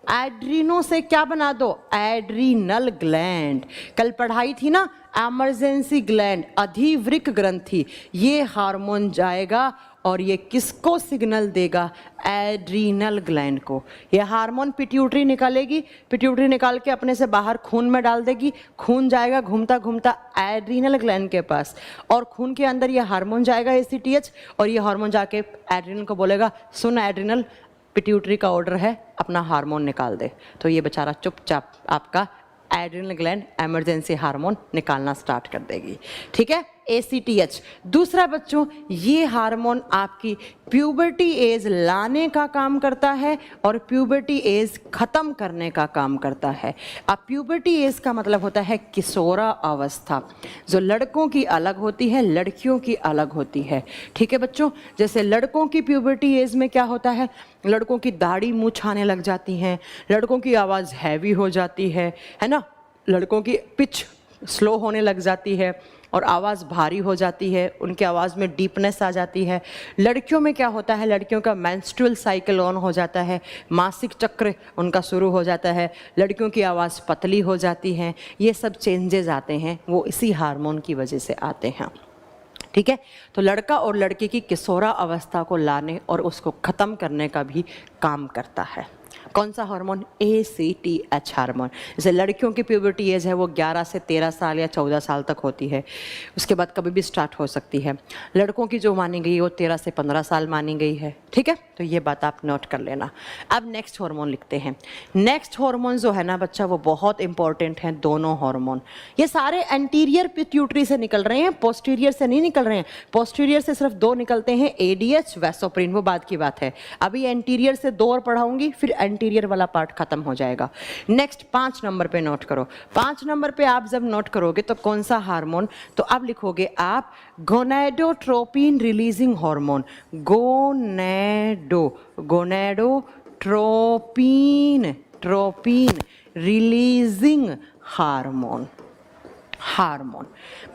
एड्रीनो से क्या बना दो? Adrenal gland. कल पढ़ाई थी ना, इमरजेंसी ग्लैंड, अधिवृक्क ग्रंथि। ये हार्मोन जाएगा और ये किसको सिग्नल देगा? एड्रीनल ग्लैंड को। ये हार्मोन पिट्यूटरी निकालेगी, पिट्यूटरी निकाल के अपने से बाहर खून में डाल देगी, खून जाएगा घूमता घूमता एड्रीनल ग्लैंड के पास, और खून के अंदर ये हार्मोन जाएगा ACTH, और ये हार्मोन जाके एड्रीनल को बोलेगा, सुन एड्रीनल, पिट्यूटरी का ऑर्डर है, अपना हार्मोन निकाल दे। तो ये बेचारा चुपचाप आपका एड्रीनल ग्लैंड इमरजेंसी हार्मोन निकालना स्टार्ट कर देगी, ठीक है, ACTH। दूसरा बच्चों, ये हार्मोन आपकी प्यूबर्टी एज लाने का काम करता है और प्यूबर्टी एज खत्म करने का काम करता है। अब प्यूबर्टी एज का मतलब होता है किशोरा अवस्था, जो लड़कों की अलग होती है, लड़कियों की अलग होती है, ठीक है बच्चों। जैसे लड़कों की प्यूबर्टी एज में क्या होता है, लड़कों की दाढ़ी मूंछ आने लग जाती हैं, लड़कों की आवाज़ हैवी हो जाती है ना, लड़कों की पिच स्लो होने लग जाती है और आवाज़ भारी हो जाती है, उनकी आवाज़ में डीपनेस आ जाती है। लड़कियों में क्या होता है, लड़कियों का मेंस्ट्रुअल साइकिल ऑन हो जाता है, मासिक चक्र उनका शुरू हो जाता है, लड़कियों की आवाज़ पतली हो जाती है। ये सब चेंजेस आते हैं, वो इसी हार्मोन की वजह से आते हैं, ठीक है। तो लड़का और लड़की की किशोरा अवस्था को लाने और उसको ख़त्म करने का भी काम करता है। कौन सा हार्मोन? ACTH hormone. जैसे लड़कियों की प्यूबर्टी एज है वो 11 से 13 साल या 14 साल तक होती है, उसके बाद कभी भी स्टार्ट हो सकती है। लड़कों की जो मानी गई वो 13 से 15 साल मानी गई है, ठीक है। तो ये बात आप नोट कर लेना। अब नेक्स्ट हार्मोन लिखते हैं। नेक्स्ट हार्मोन जो है ना बच्चा, वो बहुत इंपॉर्टेंट हैं दोनों हार्मोन। ये सारे एंटीरियर पिट्यूटरी से निकल रहे हैं, पोस्टीरियर से नहीं निकल रहे हैं। पोस्टीरियर से सिर्फ 2 निकलते हैं, ADH, वैसोप्रिन, वो बात की बात है। अभी एंटीरियर से 2 और पढ़ाऊंगी, फिर एंटीरियर वाला पार्ट खत्म हो जाएगा। नेक्स्ट 5 नंबर पे नोट करो। 5 नंबर पे आप जब नोट करोगे तो कौन सा हार्मोन, तो अब लिखोगे आप gonadotropin releasing hormone. Gonadotropin releasing hormone.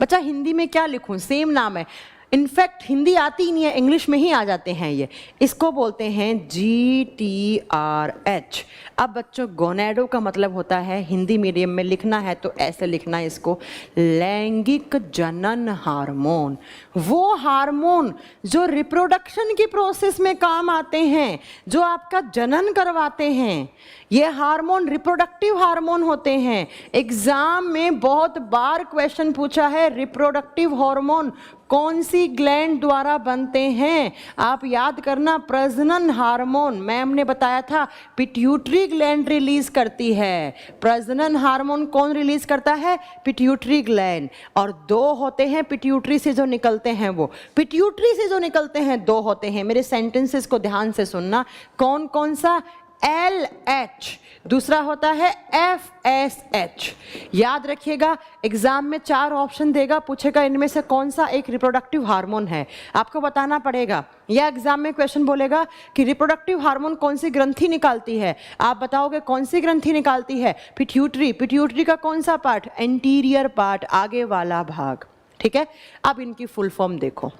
बच्चा हिंदी में क्या लिखूं? सेम नाम है, इनफैक्ट हिंदी आती ही नहीं है, इंग्लिश में ही आ जाते हैं ये। इसको बोलते हैं GTRH। अब बच्चों गोनेडो का मतलब होता है, हिंदी मीडियम में लिखना है तो ऐसे लिखना है इसको, लैंगिक जनन हार्मोन। वो हार्मोन जो रिप्रोडक्शन की प्रोसेस में काम आते हैं, जो आपका जनन करवाते हैं, ये हार्मोन रिप्रोडक्टिव हार्मोन होते हैं। एग्जाम में बहुत बार क्वेश्चन पूछा है, रिप्रोडक्टिव हार्मोन कौन सी ग्लैंड द्वारा बनते हैं? आप याद करना, प्रजनन हार्मोन मैम ने बताया था पिट्यूटरी ग्लैंड रिलीज करती है। प्रजनन हार्मोन कौन रिलीज करता है? Pituitary gland. और 2 होते हैं पिट्यूटरी से जो निकलते हैं, वो पिट्यूटरी से जो निकलते हैं 2 होते हैं। मेरे सेंटेंसेस को ध्यान से सुनना, कौन कौन सा? LH, दूसरा होता है FSH। याद रखिएगा, एग्जाम में 4 ऑप्शन देगा, पूछेगा इनमें से कौन सा एक रिप्रोडक्टिव हार्मोन है, आपको बताना पड़ेगा। या एग्जाम में क्वेश्चन बोलेगा कि रिप्रोडक्टिव हार्मोन कौन सी ग्रंथि निकालती है, आप बताओगे कौन सी ग्रंथि निकालती है, पिट्यूटरी। पिट्यूटरी का कौन सा पार्ट, एंटीरियर पार्ट, आगे वाला भाग। ठीक है, अब इनकी फुल फॉर्म देखो।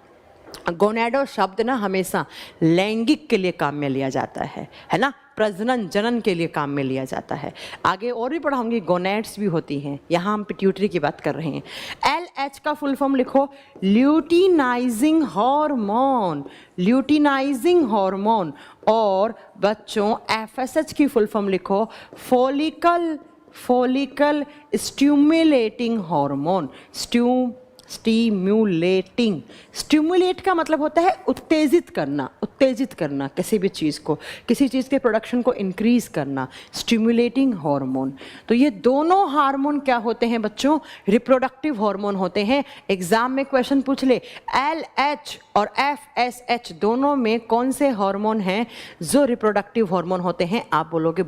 गोनेडो शब्द ना हमेशा लैंगिक के लिए काम में लिया जाता है ना, प्रजनन जनन के लिए काम में लिया जाता है। आगे और भी पढ़ाऊंगी, गोनेड्स भी होती हैं, यहाँ हम पिट्यूटरी की बात कर रहे हैं। LH का फुल फॉर्म लिखो, ल्यूटिनाइजिंग हार्मोन, ल्यूटिनाइजिंग हार्मोन। और बच्चों FSH की फुल फॉर्म लिखो, follicle stimulating hormone. Stimulating, stimulate का मतलब होता है उत्तेजित करना, उत्तेजित करना किसी भी चीज़ को, किसी चीज़ के प्रोडक्शन को इंक्रीज करना, स्टिमुलेटिंग हार्मोन। तो ये दोनों हार्मोन क्या होते हैं बच्चों, रिप्रोडक्टिव हार्मोन होते हैं। एग्जाम में क्वेश्चन पूछ ले, LH और FSH दोनों में कौन से हार्मोन हैं जो रिप्रोडक्टिव हार्मोन होते हैं, आप बोलोगे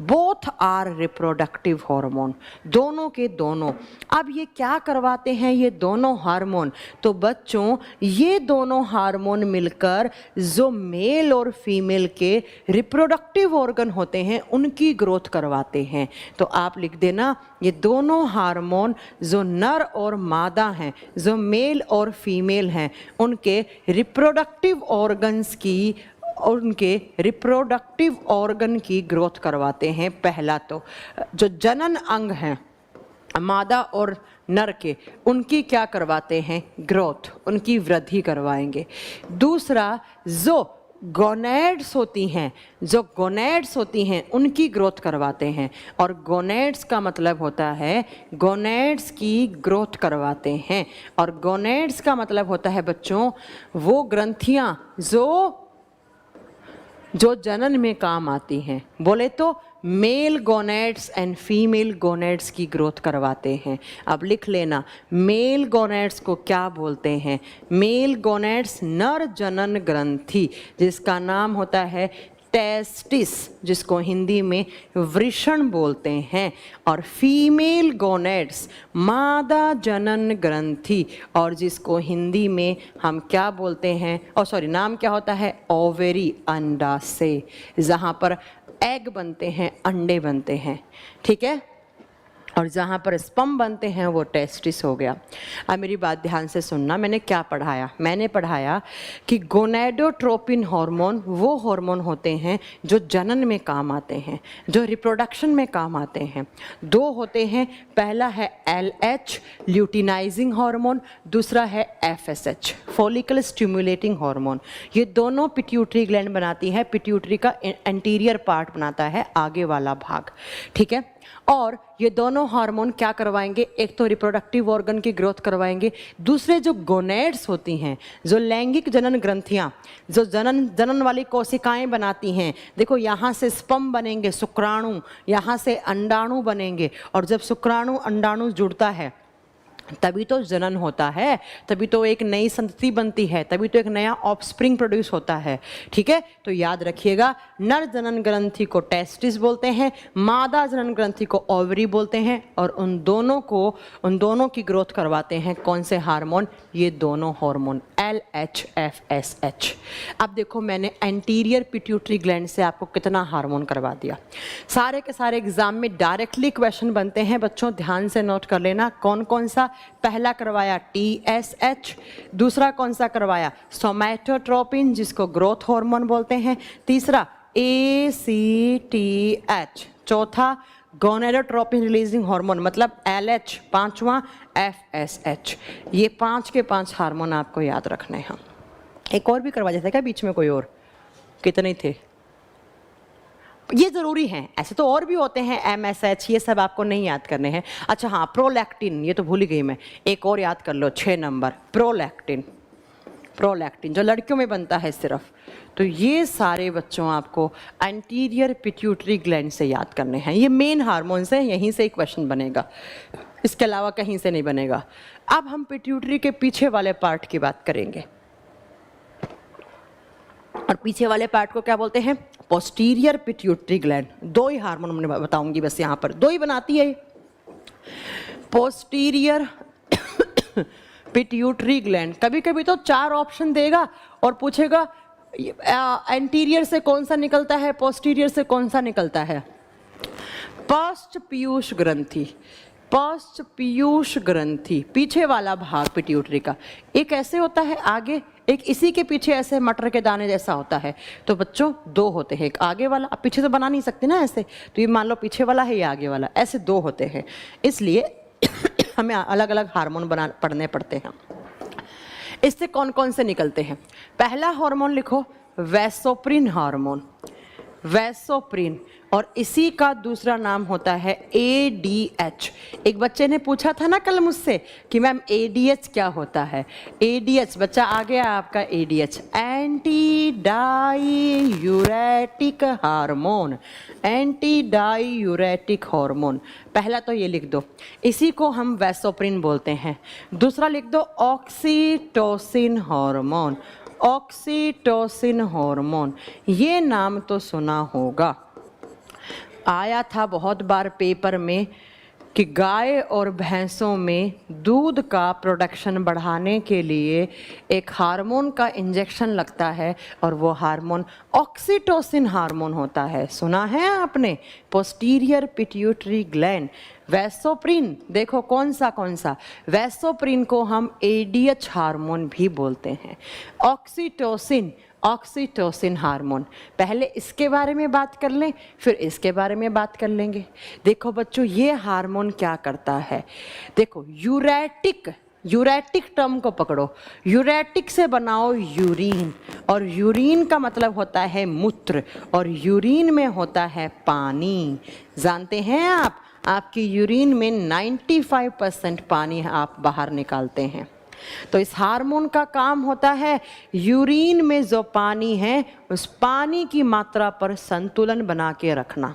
बोथ आर रिप्रोडक्टिव हार्मोन, दोनों के दोनों। अब ये क्या करवाते हैं ये दोनों हार्मोन, तो बच्चों ये दोनों हार्मोन मिलकर जो मेल और फीमेल के रिप्रोडक्टिव ऑर्गन होते हैं उनकी ग्रोथ करवाते हैं। तो आप लिख देना, ये दोनों हार्मोन जो नर और मादा हैं, जो मेल और फीमेल हैं, उनके रिप्रोडक्टिव ऑर्गन्स की और उनके रिप्रोडक्टिव ऑर्गन की ग्रोथ करवाते हैं। पहला तो जो जनन अंग हैं मादा और नर के, उनकी क्या करवाते हैं, ग्रोथ, उनकी वृद्धि करवाएंगे। दूसरा जो गोनेड्स होती हैं, जो गोनेड्स होती हैं उनकी ग्रोथ करवाते हैं। और गोनेड्स का मतलब होता है, गोनेड्स की ग्रोथ करवाते हैं। और गोनेड्स का मतलब होता है बच्चों वो ग्रंथियां जो जनन में काम आती हैं। बोले तो male gonads and female gonads की ग्रोथ करवाते हैं। अब लिख लेना, मेल गोनेड्स को क्या बोलते हैं, मेल गोनेड्स नर जनन ग्रंथि जिसका नाम होता है टेस्टिस, जिसको हिंदी में वृषण बोलते हैं। और फीमेल गोनेड्स मादा जनन ग्रंथि, और जिसको हिंदी में हम क्या बोलते हैं, नाम क्या होता है, ओवेरी, अंडाशय, जहाँ पर एग बनते हैं, अंडे बनते हैं। ठीक है, और जहाँ पर स्पर्म बनते हैं वो टेस्टिस हो गया। अब मेरी बात ध्यान से सुनना, मैंने क्या पढ़ाया, मैंने पढ़ाया कि गोनेडोट्रोपिन हार्मोन वो हार्मोन होते हैं जो जनन में काम आते हैं, जो रिप्रोडक्शन में काम आते हैं। 2 होते हैं, पहला है LH ल्यूटिनाइजिंग हार्मोन, दूसरा है FSH फॉलिकल स्टिमुलेटिंग हार्मोन। ये दोनों पिट्यूटरी ग्लैंड बनाती है, पिट्यूटरी का एंटीरियर पार्ट बनाता है, आगे वाला भाग। ठीक है, और ये दोनों हार्मोन क्या करवाएंगे, एक तो रिप्रोडक्टिव ऑर्गन की ग्रोथ करवाएंगे, दूसरे जो गोनेड्स होती हैं, जो लैंगिक जनन ग्रंथियां, जो जनन वाली कोशिकाएं बनाती हैं। देखो यहाँ से स्पर्म बनेंगे, शुक्राणु, यहाँ से अंडाणु बनेंगे, और जब शुक्राणु अंडाणु जुड़ता है तभी तो जनन होता है, तभी तो एक नई संतति बनती है, तभी तो एक नया ऑफस्प्रिंग प्रोड्यूस होता है। ठीक है, तो याद रखिएगा, नर जनन ग्रंथि को टेस्टिस बोलते हैं, मादा जनन ग्रंथि को ओवरी बोलते हैं, और उन दोनों की ग्रोथ करवाते हैं कौन से हार्मोन, ये दोनों हार्मोन LH FSH। अब देखो मैंने एंटीरियर पिट्यूटरी ग्लैंड से आपको कितना हार्मोन करवा दिया। सारे के सारे एग्जाम में डायरेक्टली क्वेश्चन बनते हैं बच्चों, ध्यान से नोट कर लेना कौन कौन सा। पहला करवाया TSH, दूसरा कौन सा करवाया, सोमैटोट्रोपिन जिसको ग्रोथ हार्मोन बोलते हैं, तीसरा ACTH, चौथा गोनेडोट्रोपिन रिलीजिंग हार्मोन मतलब LH, पांचवा FSH। ये 5 के 5 हार्मोन आपको याद रखने हैं। एक और भी करवा देता है क्या बीच में कोई और, कितने थे, ये ज़रूरी हैं, ऐसे तो और भी होते हैं MSH, ये सब आपको नहीं याद करने हैं। अच्छा हाँ, प्रोलैक्टिन, ये तो भूल ही गई मैं, एक और याद कर लो, 6 नंबर प्रोलैक्टिन जो लड़कियों में बनता है सिर्फ। तो ये सारे बच्चों आपको एंटीरियर पिट्यूटरी ग्लैंड से याद करने हैं, ये मेन हार्मोन्स हैं, यहीं से एक क्वेश्चन बनेगा, इसके अलावा कहीं से नहीं बनेगा। अब हम पिट्यूटरी के पीछे वाले पार्ट की बात करेंगे, और पीछे वाले पार्ट को क्या बोलते हैं, पोस्टीरियर पिट्यूटरी ग्लैंड, दो ही हार्मोन मैं बताऊंगी बस, यहाँ पर दो ही बनाती है। पोस्टीरियर पिट्यूटरी ग्लैंड, कभी कभी तो 4 ऑप्शन देगा और पूछेगा एंटीरियर से कौन सा निकलता है, पोस्टीरियर से कौन सा निकलता है। पश्च पीयूष ग्रंथि, पश्च पीयूष ग्रंथि, पीछे वाला भाग पिट्यूटरी का, एक ऐसे होता है आगे, एक इसी के पीछे ऐसे मटर के दाने जैसा होता है। तो बच्चों 2 होते हैं, एक आगे वाला, अब पीछे तो बना नहीं सकते ना ऐसे, तो ये मान लो पीछे वाला है, ये आगे वाला, ऐसे 2 होते हैं। इसलिए हमें अलग अलग हार्मोन पढ़ने पड़ते हैं। इससे कौन कौन से निकलते हैं? पहला हार्मोन लिखो, वैसोप्रिन हार्मोन, वैसोप्रिन, और इसी का दूसरा नाम होता है ADH। एक बच्चे ने पूछा था ना कल मुझसे कि मैम ADH क्या होता है। ADH बच्चा आ गया आपका, ADH anti diuretic hormone, anti diuretic hormone. पहला तो ये लिख दो, इसी को हम वैसोप्रिन बोलते हैं। दूसरा लिख दो ऑक्सीटोसिन हार्मोन, ऑक्सीटोसिन हार्मोन, ये नाम तो सुना होगा, आया था बहुत बार पेपर में कि गाय और भैंसों में दूध का प्रोडक्शन बढ़ाने के लिए एक हार्मोन का इंजेक्शन लगता है और वो हार्मोन ऑक्सीटोसिन हार्मोन होता है। सुना है आपने? पोस्टीरियर पिट्यूटरी ग्लैंड, वैसोप्रिन, देखो कौन सा, वैसोप्रिन को हम ADH हार्मोन भी बोलते हैं। ऑक्सीटोसिन, ऑक्सीटोसिन हार्मोन, पहले इसके बारे में बात कर लें, फिर इसके बारे में बात कर लेंगे। देखो बच्चों, ये हार्मोन क्या करता है, देखो यूरेटिक, यूरेटिक टर्म को पकड़ो, यूरेटिक से बनाओ यूरिन, और यूरिन का मतलब होता है मूत्र, और यूरिन में होता है पानी। जानते हैं आप, आपकी यूरिन में 95% पानी आप बाहर निकालते हैं। तो इस हार्मोन का काम होता है यूरिन में जो पानी है उस पानी की मात्रा पर संतुलन बना के रखना,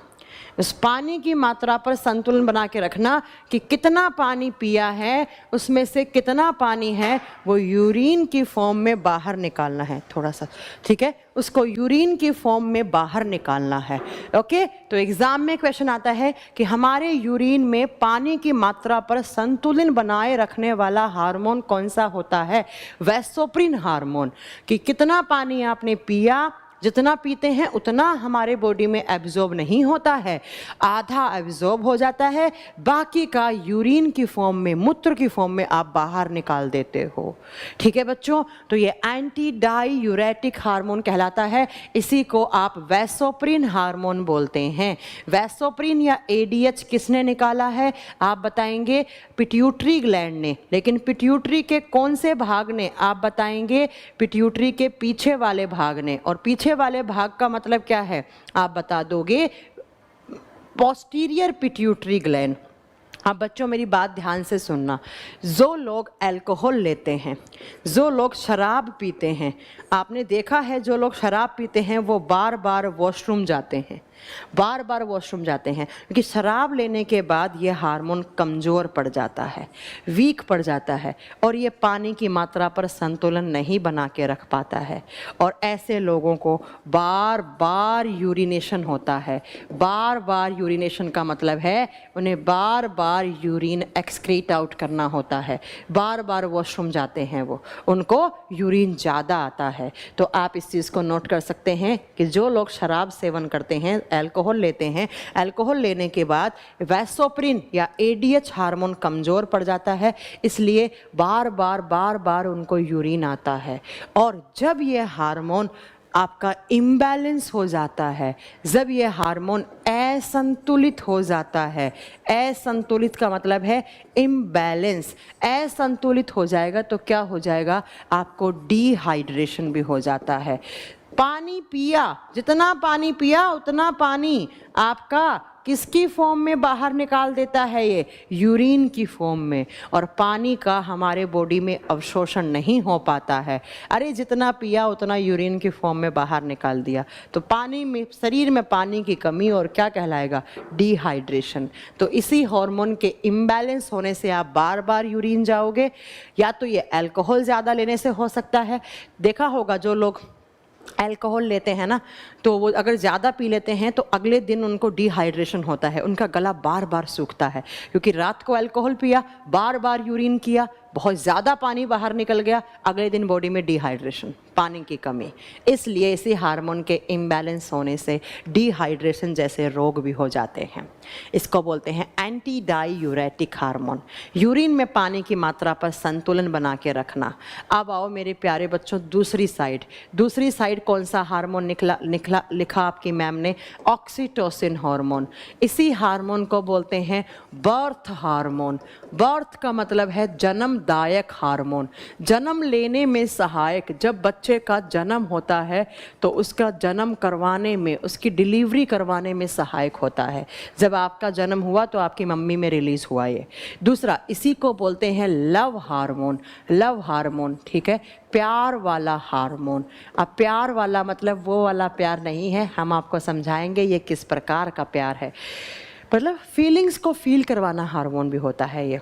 उस पानी की मात्रा पर संतुलन बना के रखना कि कितना पानी पिया है, उसमें से कितना पानी है वो यूरिन की फॉर्म में बाहर निकालना है, थोड़ा सा, ठीक है, उसको यूरिन की फॉर्म में बाहर निकालना है। ओके, तो एग्जाम में क्वेश्चन आता है कि हमारे यूरिन में पानी की मात्रा पर संतुलन बनाए रखने वाला हार्मोन कौन सा होता है? वैसोप्रिन हार्मोन, कि कितना पानी आपने पिया, जितना पीते हैं उतना हमारे बॉडी में एब्जॉर्ब नहीं होता है, आधा एब्जॉर्ब हो जाता है, बाकी का यूरिन की फॉर्म में, मूत्र की फॉर्म में आप बाहर निकाल देते हो। ठीक है बच्चों, तो ये एंटी डाईयूरेटिक हार्मोन कहलाता है, इसी को आप वैसोप्रिन हार्मोन बोलते हैं। वैसोप्रिन या ADH किसने निकाला है? आप बताएंगे पिट्यूटरी ग्लैंड ने, लेकिन पिट्यूटरी के कौन से भाग ने? आप बताएंगे पिट्यूटरी के पीछे वाले भाग ने, और पीछे वाले भाग का मतलब क्या है आप बता दोगे, पोस्टीरियर पिट्यूटरी ग्लैंड। अब बच्चों मेरी बात ध्यान से सुनना, जो लोग अल्कोहल लेते हैं, जो लोग शराब पीते हैं, आपने देखा है जो लोग शराब पीते हैं वो बार बार वॉशरूम जाते हैं, बार बार वॉशरूम जाते हैं, क्योंकि शराब लेने के बाद ये हार्मोन कमज़ोर पड़ जाता है, वीक पड़ जाता है, और ये पानी की मात्रा पर संतुलन नहीं बना के रख पाता है, और ऐसे लोगों को बार बार यूरिनेशन होता है। बार बार यूरिनेशन का मतलब है उन्हें बार बार यूरिन एक्सक्रीट आउट करना होता है, बार बार वॉशरूम जाते हैं वो, उनको यूरिन ज़्यादा आता है। तो आप इस चीज़ को नोट कर सकते हैं कि जो लोग शराब सेवन करते हैं, अल्कोहल लेते हैं, अल्कोहल लेने के बाद वैसोप्रिन या ADH हार्मोन कमज़ोर पड़ जाता है, इसलिए बार बार उनको यूरिन आता है। और जब ये हार्मोन आपका इम्बैलेंस हो जाता है, जब ये हार्मोन असंतुलित हो जाता है, असंतुलित का मतलब है इम्बैलेंस, असंतुलित हो जाएगा तो क्या हो जाएगा, आपको डिहाइड्रेशन भी हो जाता है। पानी पिया, जितना पानी पिया उतना पानी आपका किसकी फॉर्म में बाहर निकाल देता है, ये यूरिन की फॉर्म में, और पानी का हमारे बॉडी में अवशोषण नहीं हो पाता है। अरे जितना पिया उतना यूरिन की फॉर्म में बाहर निकाल दिया, तो पानी में, शरीर में पानी की कमी, और क्या कहलाएगा, डिहाइड्रेशन। तो इसी हार्मोन के इम्बैलेंस होने से आप बार बार यूरिन जाओगे, या तो ये अल्कोहल ज़्यादा लेने से हो सकता है। देखा होगा जो लोग अल्कोहल लेते हैं ना, तो वो अगर ज़्यादा पी लेते हैं तो अगले दिन उनको डिहाइड्रेशन होता है, उनका गला बार बार सूखता है, क्योंकि रात को अल्कोहल पिया, बार बार यूरिन किया, बहुत ज़्यादा पानी बाहर निकल गया, अगले दिन बॉडी में डिहाइड्रेशन, पानी की कमी। इसलिए इसी हार्मोन के इम्बैलेंस होने से डिहाइड्रेशन जैसे रोग भी हो जाते हैं। इसको बोलते हैं एंटी डाईयूरेटिक हार्मोन, यूरिन में पानी की मात्रा पर संतुलन बना के रखना। अब आओ मेरे प्यारे बच्चों, दूसरी साइड कौन सा हार्मोन लिखा आपकी मैम ने? Oxytocin hormone. इसी हार्मोन को बोलते हैं बर्थ हार्मोन। बर्थ का मतलब है जन्मदायक हार्मोन, जन्म लेने में सहायक। जब बच्चे का जन्म होता है तो उसका जन्म करवाने में, उसकी डिलीवरी करवाने में सहायक होता है। जब आपका जन्म हुआ तो आपकी मम्मी में रिलीज हुआ ये। दूसरा, इसी को बोलते हैं लव हार्मोन। लव हार्मोन, ठीक है, प्यार वाला हार्मोन। अब प्यार वाला मतलब वो वाला प्यार नहीं है, हम आपको समझाएंगे ये किस प्रकार का प्यार है। मतलब फीलिंग्स को फील करवाना हार्मोन भी होता है ये।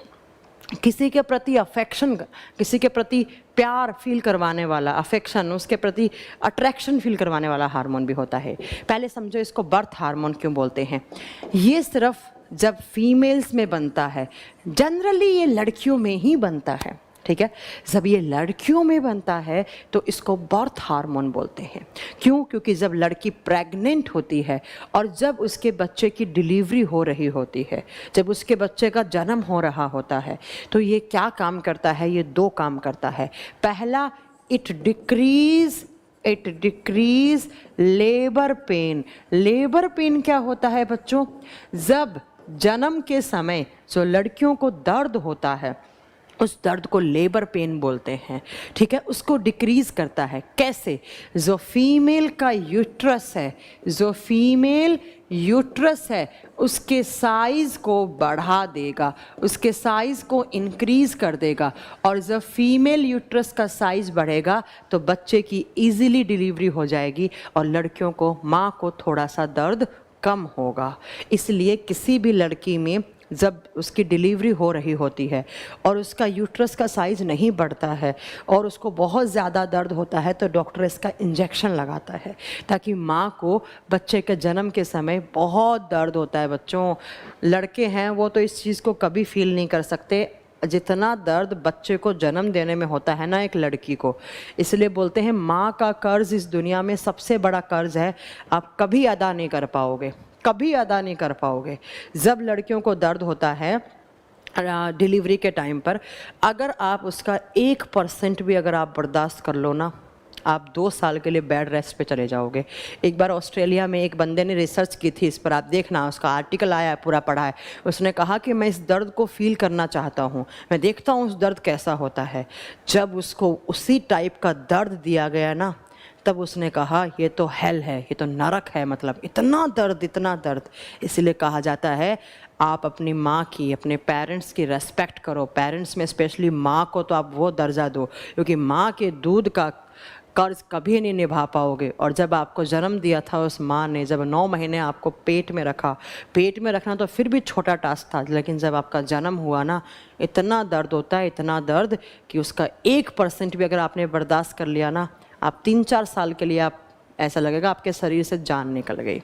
किसी के प्रति अफेक्शन, किसी के प्रति प्यार फील करवाने वाला, अफेक्शन, उसके प्रति अट्रैक्शन फील करवाने वाला हार्मोन भी होता है। पहले समझो इसको बर्थ हार्मोन क्यों बोलते हैं। ये सिर्फ जब फीमेल्स में बनता है, जनरली ये लड़कियों में ही बनता है, ठीक है। जब ये लड़कियों में बनता है तो इसको बर्थ हार्मोन बोलते हैं। क्यों? क्योंकि जब लड़की प्रेग्नेंट होती है और जब उसके बच्चे की डिलीवरी हो रही होती है, जब उसके बच्चे का जन्म हो रहा होता है, तो ये क्या काम करता है? ये दो काम करता है। पहला, it decrease labour pain. Labour pain क्या होता है बच्चों? जब जन्म के समय जो लड़कियों को दर्द होता है, उस दर्द को लेबर पेन बोलते हैं, ठीक है। उसको डिक्रीज करता है। कैसे? जो फीमेल का यूट्रस है, जो फीमेल यूट्रस है, उसके साइज़ को बढ़ा देगा, उसके साइज़ को इंक्रीज कर देगा। और जब फीमेल यूट्रस का साइज़ बढ़ेगा तो बच्चे की इजीली डिलीवरी हो जाएगी और लड़कियों को, माँ को थोड़ा सा दर्द कम होगा। इसलिए किसी भी लड़की में जब उसकी डिलीवरी हो रही होती है और उसका यूट्रस का साइज़ नहीं बढ़ता है और उसको बहुत ज़्यादा दर्द होता है, तो डॉक्टर इसका इंजेक्शन लगाता है, ताकि माँ को बच्चे के जन्म के समय बहुत दर्द होता है। बच्चों, लड़के हैं वो तो इस चीज़ को कभी फील नहीं कर सकते जितना दर्द बच्चे को जन्म देने में होता है ना एक लड़की को। इसलिए बोलते हैं माँ का कर्ज इस दुनिया में सबसे बड़ा कर्ज है, आप कभी अदा नहीं कर पाओगे, कभी अदा नहीं कर पाओगे। जब लड़कियों को दर्द होता है डिलीवरी के टाइम पर, अगर आप उसका 1% भी अगर आप बर्दाश्त कर लो ना, आप 2 साल के लिए बेड रेस्ट पे चले जाओगे। एक बार ऑस्ट्रेलिया में एक बंदे ने रिसर्च की थी इस पर, आप देखना, उसका आर्टिकल आया है, पूरा पढ़ा है। उसने कहा कि मैं इस दर्द को फील करना चाहता हूँ, मैं देखता हूँ उस दर्द कैसा होता है। जब उसको उसी टाइप का दर्द दिया गया ना, तब उसने कहा ये तो हेल है, ये तो नरक है, मतलब इतना दर्द, इतना दर्द। इसलिए कहा जाता है आप अपनी माँ की, अपने पेरेंट्स की रेस्पेक्ट करो। पेरेंट्स में स्पेशली माँ को तो आप वो दर्जा दो, क्योंकि माँ के दूध का कर्ज कभी नहीं निभा पाओगे। और जब आपको जन्म दिया था उस माँ ने, जब 9 महीने आपको पेट में रखा, पेट में रखना तो फिर भी छोटा टास्क था, लेकिन जब आपका जन्म हुआ ना, इतना दर्द होता है, इतना दर्द कि उसका 1% भी अगर आपने बर्दाश्त कर लिया ना, आप 3-4 साल के लिए आप ऐसा लगेगा आपके शरीर से जान निकल गई,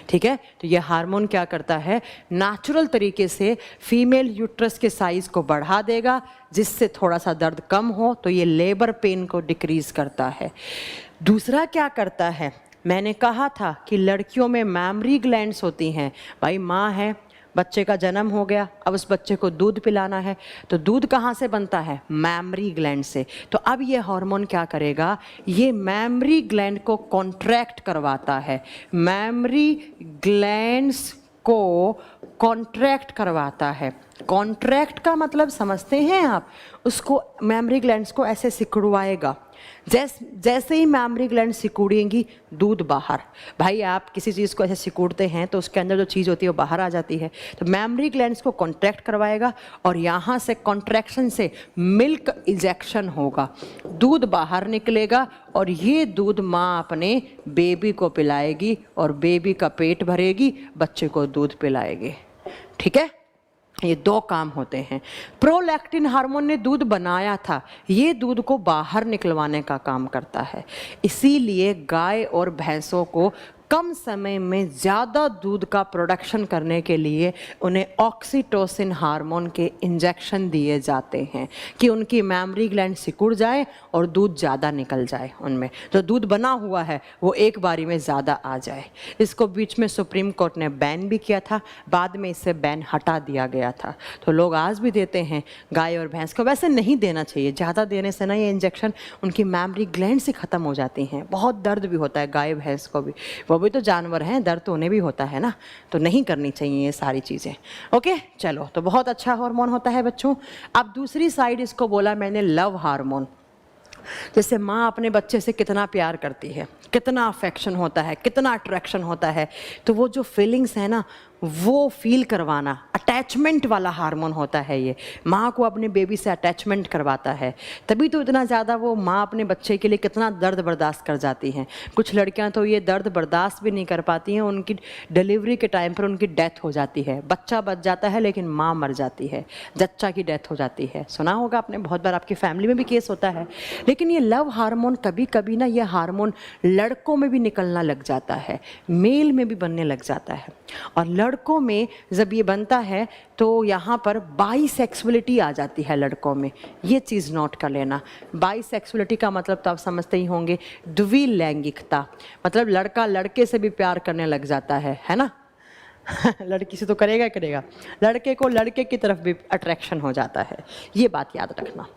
ठीक है। तो ये हार्मोन क्या करता है? नेचुरल तरीके से फीमेल यूट्रस के साइज को बढ़ा देगा, जिससे थोड़ा सा दर्द कम हो, तो ये लेबर पेन को डिक्रीज करता है। दूसरा क्या करता है? मैंने कहा था कि लड़कियों में मैमरी ग्लैंड्स होती हैं। भाई माँ है, बच्चे का जन्म हो गया, अब उस बच्चे को दूध पिलाना है, तो दूध कहाँ से बनता है? मैमरी ग्लैंड से। तो अब ये हार्मोन क्या करेगा? ये मैमरी ग्लैंड को कॉन्ट्रैक्ट करवाता है, मैमरी ग्लैंड्स को कॉन्ट्रैक्ट करवाता है। कॉन्ट्रैक्ट का मतलब समझते हैं आप? उसको, मैमरी ग्लैंड्स को ऐसे सिकुड़वाएगा। जैसे ही मैमरी ग्लैंड सिकुड़ेंगी, दूध बाहर। भाई आप किसी चीज़ को ऐसे सिकुड़ते हैं तो उसके अंदर जो चीज़ होती है वो बाहर आ जाती है। तो मैमरी ग्लैंड्स को कॉन्ट्रैक्ट करवाएगा और यहाँ से कॉन्ट्रैक्शन से मिल्क इजेक्शन होगा, दूध बाहर निकलेगा और ये दूध माँ अपने बेबी को पिलाएगी और बेबी का पेट भरेगी, बच्चे को दूध पिलाएगी, ठीक है। ये दो काम होते हैं। प्रोलैक्टिन हार्मोन ने दूध बनाया था, ये दूध को बाहर निकलवाने का काम करता है। इसीलिए गाय और भैंसों को कम समय में ज़्यादा दूध का प्रोडक्शन करने के लिए उन्हें ऑक्सीटोसिन हार्मोन के इंजेक्शन दिए जाते हैं कि उनकी मैमरी ग्लैंड सिकुड़ जाए और दूध ज़्यादा निकल जाए, उनमें जो दूध बना हुआ है वो एक बारी में ज़्यादा आ जाए। इसको बीच में सुप्रीम कोर्ट ने बैन भी किया था, बाद में इससे बैन हटा दिया गया था। तो लोग आज भी देते हैं गाय और भैंस को, वैसे नहीं देना चाहिए, ज़्यादा देने से ना ये इंजेक्शन उनकी मैमरी ग्लैंड से ख़त्म हो जाती हैं। बहुत दर्द भी होता है गाय भैंस को भी, वो भी तो जानवर हैं, दर्द तो उन्हें भी होता है ना, तो नहीं करनी चाहिए ये सारी चीज़ें। ओके चलो, तो बहुत अच्छा हार्मोन होता है बच्चों। अब दूसरी साइड इसको बोला मैंने लव हार्मोन। जैसे माँ अपने बच्चे से कितना प्यार करती है, कितना अफेक्शन होता है, कितना अट्रैक्शन होता है, तो वो जो फीलिंग्स है ना वो फील करवाना, अटैचमेंट वाला हार्मोन होता है ये। माँ को अपने बेबी से अटैचमेंट करवाता है, तभी तो इतना ज़्यादा वो माँ अपने बच्चे के लिए कितना दर्द बर्दाश्त कर जाती हैं। कुछ लड़कियाँ तो ये दर्द बर्दाश्त भी नहीं कर पाती हैं, उनकी डिलीवरी के टाइम पर उनकी डेथ हो जाती है। बच्चा बच जाता है लेकिन माँ मर जाती है, जच्चा की डेथ हो जाती है। सुना होगा आपने, बहुत बार आपकी फैमिली में भी केस होता है। लेकिन ये लव हार्मोन कभी कभी ना ये हार्मोन लड़कों में भी निकलना लग जाता है, मेल में भी बनने लग जाता है। और लड़कों में जब ये बनता है तो यहाँ पर बाईसेक्सुअलिटी आ जाती है लड़कों में। ये चीज़ नोट कर लेना। बाईसेक्सुअलिटी का मतलब तो आप समझते ही होंगे, द्विलैंगिकता, मतलब लड़का लड़के से भी प्यार करने लग जाता है ना। लड़की से तो करेगा करेगा, लड़के को लड़के की तरफ भी अट्रैक्शन हो जाता है। ये बात याद रखना,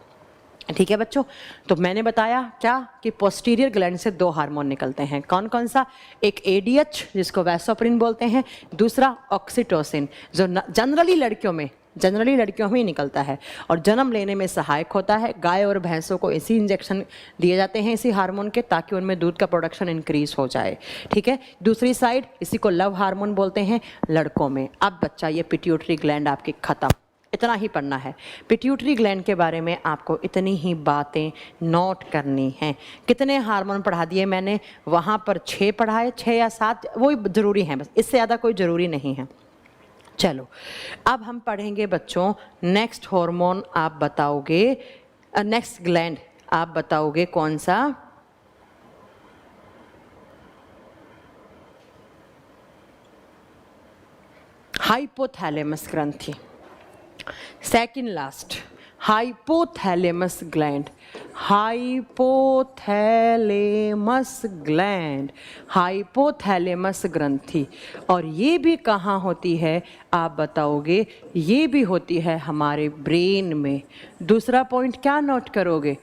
ठीक है बच्चों। तो मैंने बताया क्या कि पोस्टीरियर ग्लैंड से दो हार्मोन निकलते हैं। कौन कौन सा? एक एडीएच जिसको वैसोप्रिन बोलते हैं, दूसरा ऑक्सीटोसिन जो जनरली लड़कियों में ही निकलता है और जन्म लेने में सहायक होता है। गाय और भैंसों को इसी इंजेक्शन दिए जाते हैं इसी हार्मोन के, ताकि उनमें दूध का प्रोडक्शन इंक्रीज हो जाए, ठीक है। दूसरी साइड इसी को लव हार्मोन बोलते हैं लड़कों में। अब बच्चा ये पिट्यूटरी ग्लैंड आपकी खत्म, इतना ही पढ़ना है। पिट्यूटरी ग्लैंड के बारे में आपको इतनी ही बातें नोट करनी हैं। कितने हार्मोन पढ़ा दिए मैंने, वहाँ पर 6 पढ़ाए, 6 या 7 वो ज़रूरी हैं, बस इससे ज़्यादा कोई ज़रूरी नहीं है। चलो अब हम पढ़ेंगे बच्चों नेक्स्ट हार्मोन। आप बताओगे नेक्स्ट ग्लैंड आप बताओगे कौन सा? हाइपोथैलेमस ग्रंथि। Second last, hypothalamus gland, hypothalamus gland, hypothalamus ग्रंथि। और ये भी कहाँ होती है आप बताओगे? ये भी होती है हमारे ब्रेन में। दूसरा पॉइंट क्या नोट करोगे?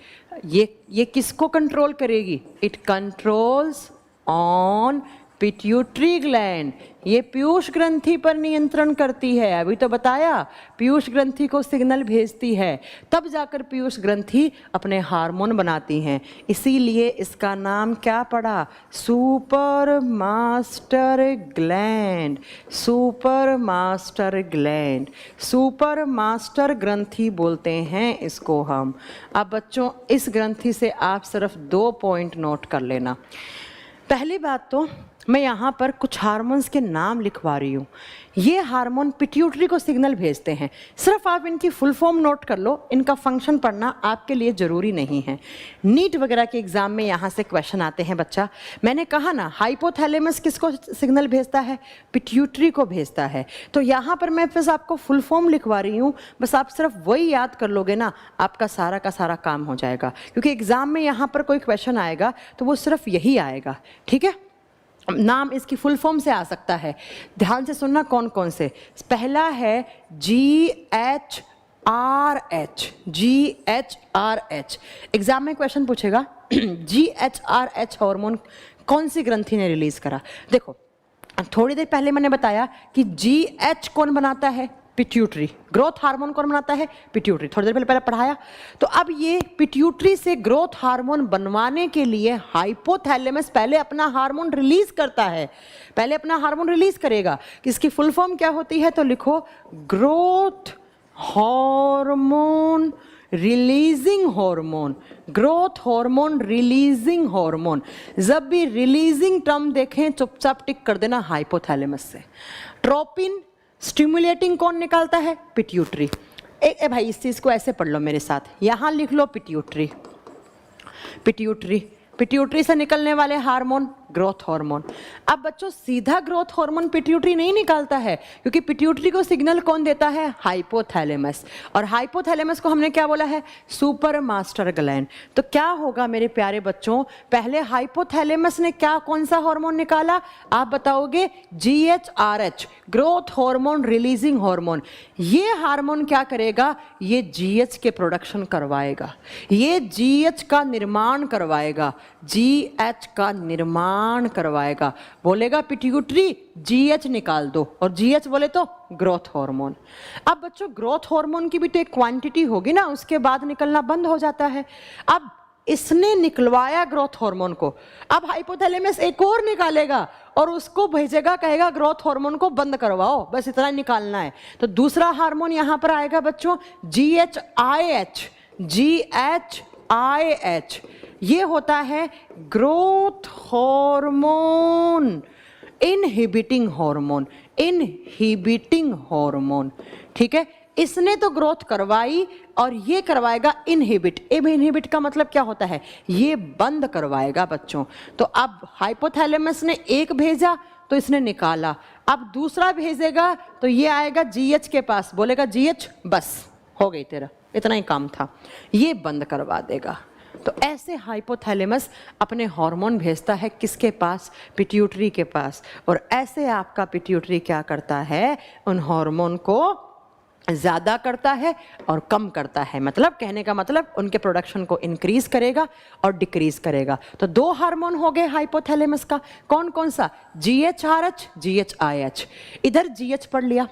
ये किसको कंट्रोल करेगी? It controls on pituitary gland. ये पीयूष ग्रंथि पर नियंत्रण करती है। अभी तो बताया, पीयूष ग्रंथि को सिग्नल भेजती है, तब जाकर पीयूष ग्रंथि अपने हार्मोन बनाती हैं। इसीलिए इसका नाम क्या पड़ा? Super master gland. Super master gland, super master ग्रंथि बोलते हैं इसको हम। अब बच्चों इस ग्रंथि से आप सिर्फ 2 पॉइंट नोट कर लेना। पहली बात तो मैं यहाँ पर कुछ हार्मोन्स के नाम लिखवा रही हूँ। ये हार्मोन पिट्यूटरी को सिग्नल भेजते हैं। सिर्फ आप इनकी फुल फॉर्म नोट कर लो, इनका फंक्शन पढ़ना आपके लिए ज़रूरी नहीं है। नीट वगैरह के एग्जाम में यहाँ से क्वेश्चन आते हैं बच्चा। मैंने कहा ना हाइपोथैलेमस किसको सिग्नल भेजता है? पिट्यूटरी को भेजता है। तो यहाँ पर मैं बस आपको फुल फॉर्म लिखवा रही हूँ, बस आप सिर्फ वही याद कर लोगे ना, आपका सारा का सारा काम हो जाएगा। क्योंकि एग्जाम में यहाँ पर कोई क्वेश्चन आएगा तो वो सिर्फ यही आएगा, ठीक है। नाम इसकी फुल फॉर्म से आ सकता है, ध्यान से सुनना कौन कौन से। पहला है GHRH, GHRH। एग्जाम में क्वेश्चन पूछेगा GHRH हार्मोन कौन सी ग्रंथि ने रिलीज करा? देखो थोड़ी देर पहले मैंने बताया कि GH कौन बनाता है? पिट्यूटरी। ग्रोथ हार्मोन कौन बनाता है? पिट्यूटरी। थोड़ी देर पहले पढ़ाया। तो अब ये पिट्यूटरी से ग्रोथ हार्मोन बनवाने के लिए हाइपोथैलेमस पहले अपना हार्मोन रिलीज करता है, पहले अपना हार्मोन रिलीज करेगा। इसकी फुल फॉर्म क्या होती है? तो लिखो growth hormone releasing hormone, growth hormone releasing hormone. जब भी रिलीजिंग टर्म देखें चुपचाप टिक कर देना हाइपोथैलेमस से। ट्रोपिन स्टिमुलेटिंग कौन निकालता है? पिट्यूटरी। ए भाई इस चीज़ को ऐसे पढ़ लो मेरे साथ, यहाँ लिख लो पिट्यूटरी। पिट्यूटरी, पिट्यूटरी से निकलने वाले हार्मोन ग्रोथ हार्मोन। अब बच्चों सीधा ग्रोथ हार्मोन पिट्यूटरी नहीं निकालता है, क्योंकि पिट्यूटरी को सिग्नल कौन देता है? हाइपोथैलेमस। और हाइपोथैलेमस को हमने क्या बोला है? Super master gland. तो क्या होगा मेरे प्यारे बच्चों, पहले हाइपोथैलेमस ने क्या कौन सा हार्मोन निकाला? आप बताओगे GHRH, growth hormone releasing hormone. ये हार्मोन क्या करेगा? ये GH के प्रोडक्शन करवाएगा, ये GH का निर्माण करवाएगा, GH का निर्माण करवाएगा। बोलेगा पिट्यूटरी GH निकाल दो, और GH बोले तो ग्रोथ हार्मोन। अब बच्चों ग्रोथ हार्मोन की भी तो एक क्वांटिटी होगी ना, उसके बाद निकलना बंद हो जाता है। अब इसने निकलवाया ग्रोथ हार्मोन को, अब हाइपोथैलेमस एक और निकालेगा और उसको भेजेगा, कहेगा ग्रोथ हार्मोन को बंद करवाओ, बस इतना निकालना है। तो दूसरा हार्मोन यहां पर आएगा बच्चों GHIH। GHIH ये होता है growth hormone, inhibiting hormone, inhibiting hormone. ठीक है, इसने तो ग्रोथ करवाई और ये करवाएगा इनहिबिट। इनहिबिट का मतलब क्या होता है? ये बंद करवाएगा बच्चों। तो अब हाइपोथैलेमस ने एक भेजा तो इसने निकाला, अब दूसरा भेजेगा तो ये आएगा GH के पास, बोलेगा GH बस हो गई तेरा, इतना ही काम था, ये बंद करवा देगा। तो ऐसे हाइपोथैलेमस अपने हार्मोन भेजता है किसके पास? पिट्यूटरी के पास। और ऐसे आपका पिट्यूटरी क्या करता है? उन हार्मोन को ज़्यादा करता है और कम करता है, मतलब कहने का मतलब उनके प्रोडक्शन को इंक्रीज करेगा और डिक्रीज करेगा। तो दो हार्मोन हो गए हाइपोथैलेमस का, कौन कौन सा? GHRH, GHIH। इधर GH पढ़ लिया।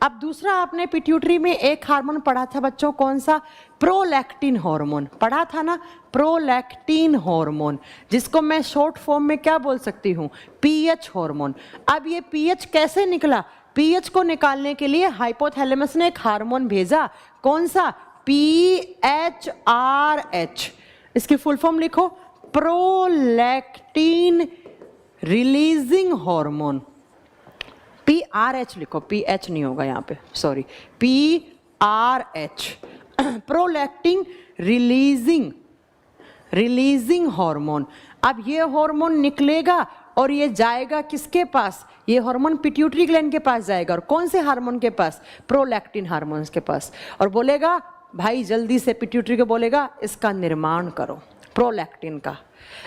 अब दूसरा आपने पिट्यूटरी में एक हार्मोन पढ़ा था बच्चों, कौन सा? प्रोलैक्टिन हार्मोन पढ़ा था ना, प्रोलैक्टिन हार्मोन, जिसको मैं शॉर्ट फॉर्म में क्या बोल सकती हूँ? PH hormone. अब ये PH कैसे निकला? पीएच को निकालने के लिए हाइपोथैलेमस ने एक हार्मोन भेजा, कौन सा? PHRH। इसकी फुल फॉर्म लिखो, प्रोलैक्टिन रिलीजिंग हार्मोन। PRH लिखो, PH नहीं होगा यहाँ पे, sorry, PRH, prolactin releasing hormone. अब ये हार्मोन निकलेगा और ये जाएगा किसके पास? ये हार्मोन पिट्यूटरी ग्लैंड के पास जाएगा, और कौन से हार्मोन के पास? प्रोलैक्टिन हार्मोन्स के पास। और बोलेगा भाई जल्दी से, पिट्यूटरी को बोलेगा इसका निर्माण करो, प्रोलैक्टिन का।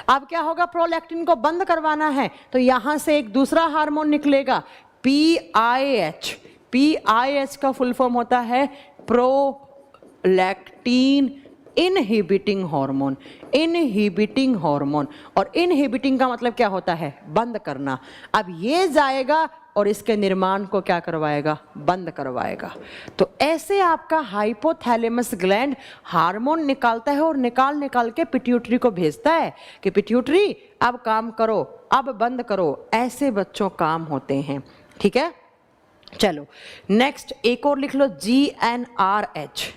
अब क्या होगा? प्रोलैक्टिन को बंद करवाना है तो यहां से एक दूसरा हार्मोन निकलेगा, PIH। PIH का फुल फॉर्म होता है prolactin inhibiting hormone, inhibiting hormone. और इनहिबिटिंग का मतलब क्या होता है? बंद करना। अब ये जाएगा और इसके निर्माण को क्या करवाएगा? बंद करवाएगा। तो ऐसे आपका हाइपोथैलेमस ग्लैंड हार्मोन निकालता है और निकाल के पिट्यूटरी को भेजता है कि पिट्यूटरी अब काम करो, अब बंद करो। ऐसे बच्चों काम होते हैं। ठीक है, चलो नेक्स्ट एक और लिख लो, GnRH।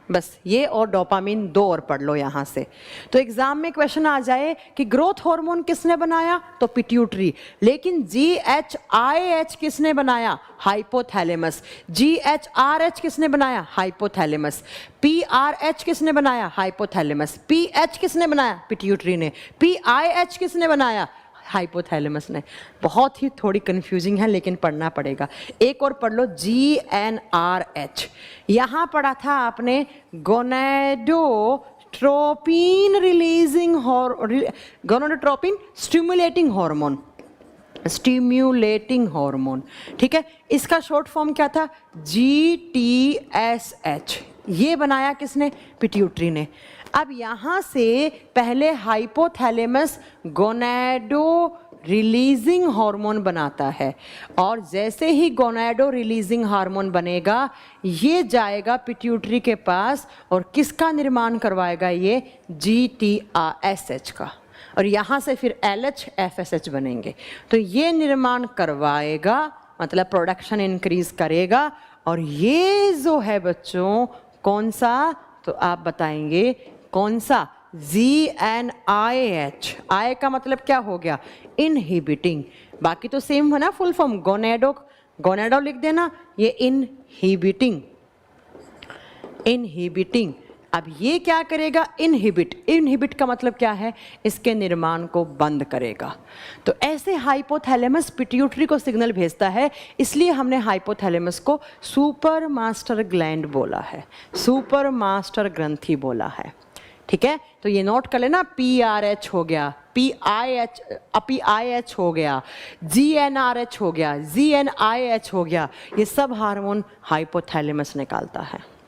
बस ये और डोपामिन दो और पढ़ लो यहाँ से। तो एग्जाम में क्वेश्चन आ जाए कि ग्रोथ हार्मोन किसने बनाया? तो पिट्यूटरी। लेकिन GHIH किसने बनाया? हाइपोथैलेमस। GHRH किसने बनाया? हाइपोथैलेमस। PRH किसने बनाया? हाइपोथैलेमस। PH किसने बनाया? पिट्यूटरी ने। PIH किसने बनाया? हाइपोथैलेमस ने। बहुत ही थोड़ी कंफ्यूजिंग है लेकिन पढ़ना पड़ेगा। एक और पढ़ लो, GnRH। यहाँ पढ़ा था आपने gonadotropin releasing gonadotropin stimulating hormone, stimulating hormone. ठीक है, इसका शॉर्ट फॉर्म क्या था? GTSH। ये बनाया किसने? पिट्यूटरी ने। अब यहाँ से पहले हाइपोथैलेमस गोनेडो रिलीजिंग हार्मोन बनाता है, और जैसे ही गोनेडो रिलीजिंग हार्मोन बनेगा ये जाएगा पिट्यूटरी के पास और किसका निर्माण करवाएगा? ये GTSH का। और यहाँ से फिर LH FSH बनेंगे। तो ये निर्माण करवाएगा, मतलब प्रोडक्शन इंक्रीज करेगा। और ये जो है बच्चों कौन सा? तो आप बताएंगे कौन सा? GnIH। I का मतलब क्या हो गया? इनहिबिटिंग। बाकी तो सेम है ना फुल फॉर्म, गोनेडो गोनेडो लिख देना, ये इनहिबिटिंग, इनहिबिटिंग। अब ये क्या करेगा, इनहिबिट, इनहिबिट का मतलब क्या है, इसके निर्माण को बंद करेगा। तो ऐसे हाइपोथैलेमस पिट्यूटरी को सिग्नल भेजता है, इसलिए हमने हाइपोथैलेमस को सुपर मास्टर ग्लैंड बोला है, सुपर मास्टर ग्रंथि बोला है। ठीक है, तो ये नोट कर लेना, PRH हो गया, PIH हो गया, GnRH हो गया, GnIH हो गया, ये सब हार्मोन हाइपोथैलेमस निकालता है।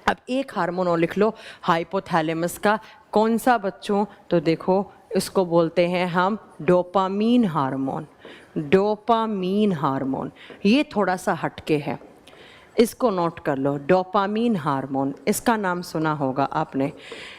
अब एक हार्मोन और लिख लो हाइपोथैलेमस का, कौन सा बच्चों, तो देखो इसको बोलते हैं हम डोपामीन हार्मोन, डोपामीन हार्मोन। ये थोड़ा सा हटके है, इसको नोट कर लो, डोपामीन हार्मोन, इसका नाम सुना होगा आपने,